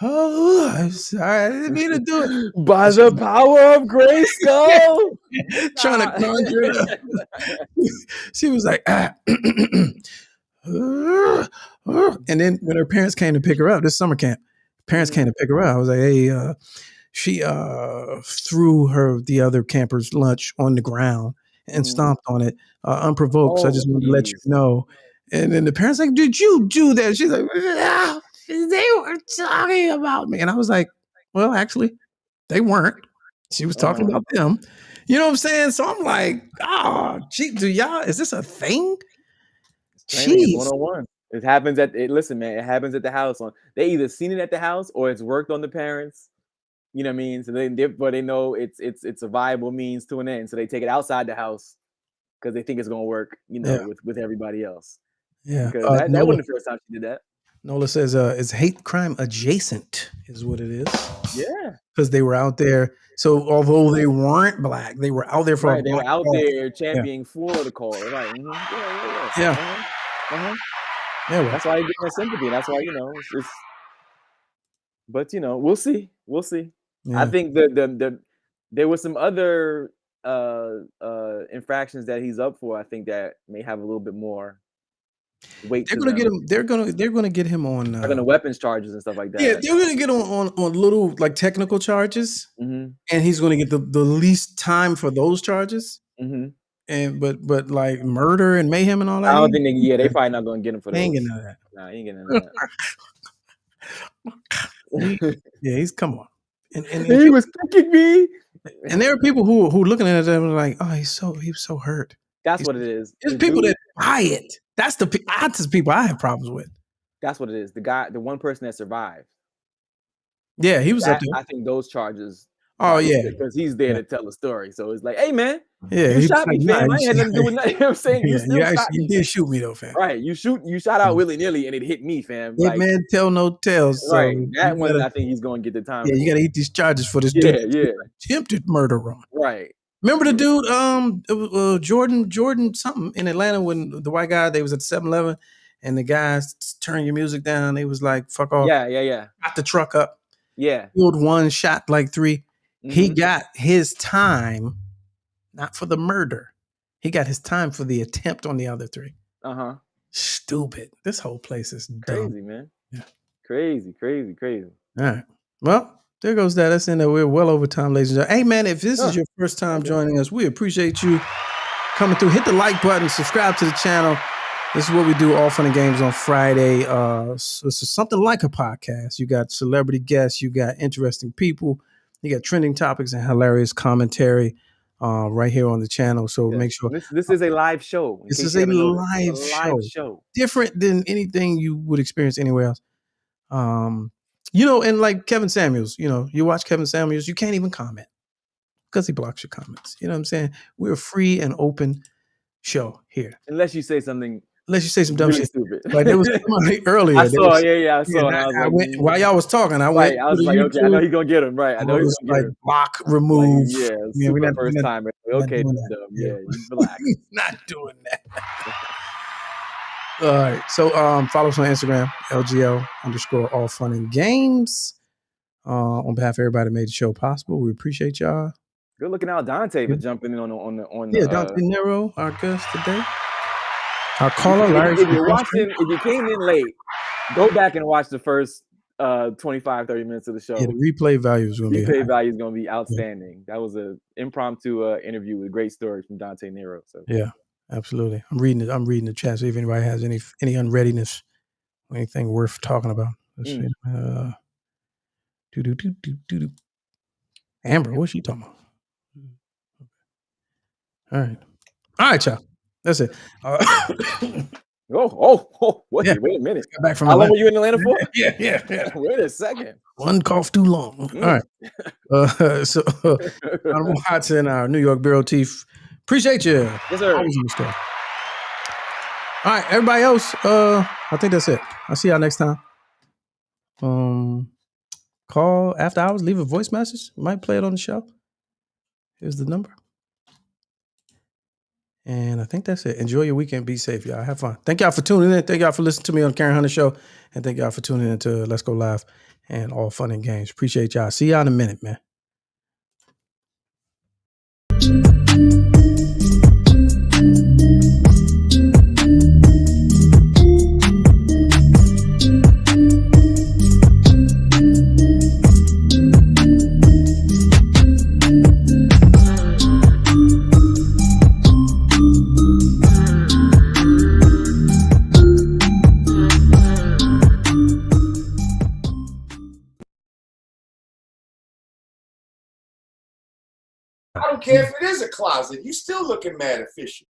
I'm sorry, I didn't mean to do it. By the power of Grayskull, trying to conjure it up. She was like, and then when her parents came to pick her up, this summer camp, parents came to pick her up. I was like, hey, she threw the other camper's lunch on the ground and stomped on it unprovoked. So I just wanted to let you know. And then the parents like, did you do that? She's like, they were talking about me. And I was like, well, actually, they weren't. She was talking about them. You know what I'm saying? So I'm like, is this a thing? Training 101. It happens listen, man, it happens at the house. They either seen it at the house or it's worked on the parents. You know what I mean? So they know it's a viable means to an end. So they take it outside the house because they think it's gonna work, with everybody else. Yeah. Because that Nola, wasn't the first time she did that. Nola says it's hate crime adjacent is what it is. Yeah. Because they were out there. So although they weren't black, they were out there for Right. a They were black out cause. there championing for the cause. Right. Yeah. Yeah. Uh-huh. Yeah. Well, That's why you're getting that sympathy. That's why, it's but we'll see. We'll see. I yeah. think there were some other infractions that he's up for. I think that may have a little bit more weight They're to gonna them. get him. They're gonna get him on. Like on the weapons charges and stuff like that. Yeah, they're gonna get on little like technical charges, Mm-hmm. and he's gonna get the least time for those charges. Mm-hmm. And but like murder and mayhem and all that. I don't think they probably not gonna get him for They those. ain't getting none of that. Nah, he ain't getting none of that. Yeah, he's come on. And he was kicking me. And there are people who looking at them like, oh, he was so hurt. That's what it is. There's people that buy it. That's the people I have problems with. That's what it is. The one person that survived. Yeah, he was up there. I think those charges. Oh yeah, because he's there to tell a story. So it's like, hey man, yeah, you shot me, fam. I ain't had nothing to do with nothing. You know what I'm saying? Yeah, You still shot me. You did shoot me though, fam. Right. You shot out willy-nilly and it hit me, fam. That man tell no tales. So right. That one I think he's gonna get the time. Yeah, you gotta eat these charges for this dude. Yeah. Attempted murder on. Right. Remember the dude, Jordan something in Atlanta when the white guy, they was at 7-Eleven and the guys turn your music down. They was like, fuck off. Yeah. Got the truck up. Yeah. Killed one, shot like 3. Mm-hmm. He got his time, not for the murder. He got his time for the attempt on the other 3. Uh-huh. Stupid. This whole place is crazy, dumb. Man. Yeah. Crazy. All right. Well, there goes that. That's in there. We're well over time, ladies and gentlemen. Hey, man, if this is your first time joining us, we appreciate you coming through. Hit the like button, subscribe to the channel. This is what we do, All Fun and Games on Friday. So this is something like a podcast. You got celebrity guests. You got interesting people. You got trending topics and hilarious commentary right here on the channel. So make sure. This is a live show. This is a live show. Different than anything you would experience anywhere else. And like Kevin Samuels, you watch Kevin Samuels, you can't even comment because he blocks your comments. You know what I'm saying? We're a free and open show here. Unless you say something. Unless you say some dumb really shit. Stupid. Like there was somebody earlier. I saw. I saw. I went while y'all was talking. I went. I was like, okay, I know he's gonna get him. Right. I know he's gonna get him. Block, remove. We're not first time. Okay, you relax. Not doing that. All right. So follow us on Instagram, LGL_all fun and games. On behalf of everybody who made the show possible, we appreciate y'all. Good looking out, Dante, for jumping in on Dante Nero, our guest today. Our caller, Larry. If you came in late, go back and watch the first 25-30 minutes of the show. Yeah, the replay value is going to be outstanding. Yeah. That was an impromptu interview with great stories from Dante Nero. So yeah, absolutely. I'm reading the chat. So if anybody has any unreadiness, or anything worth talking about, let's see. Amber, what's she talking about? All right, y'all. That's it. Wait a minute. Back from How long were you in Atlanta for? Yeah. Wait a second. One cough too long. All right. So Honorable Hudson, our New York bureau chief. Appreciate you. Yes, sir. Always in the store. All right, everybody else. I think that's it. I'll see y'all next time. Call after hours, leave a voice message. Might play it on the show. Here's the number. And I think that's it. Enjoy your weekend. Be safe, y'all. Have fun. Thank y'all for tuning in. Thank y'all for listening to me on the Karen Hunter Show. And thank y'all for tuning in to Let's Go Live and All Fun and Games. Appreciate y'all. See y'all in a minute, man. I don't care if it is a closet. You still looking mad official.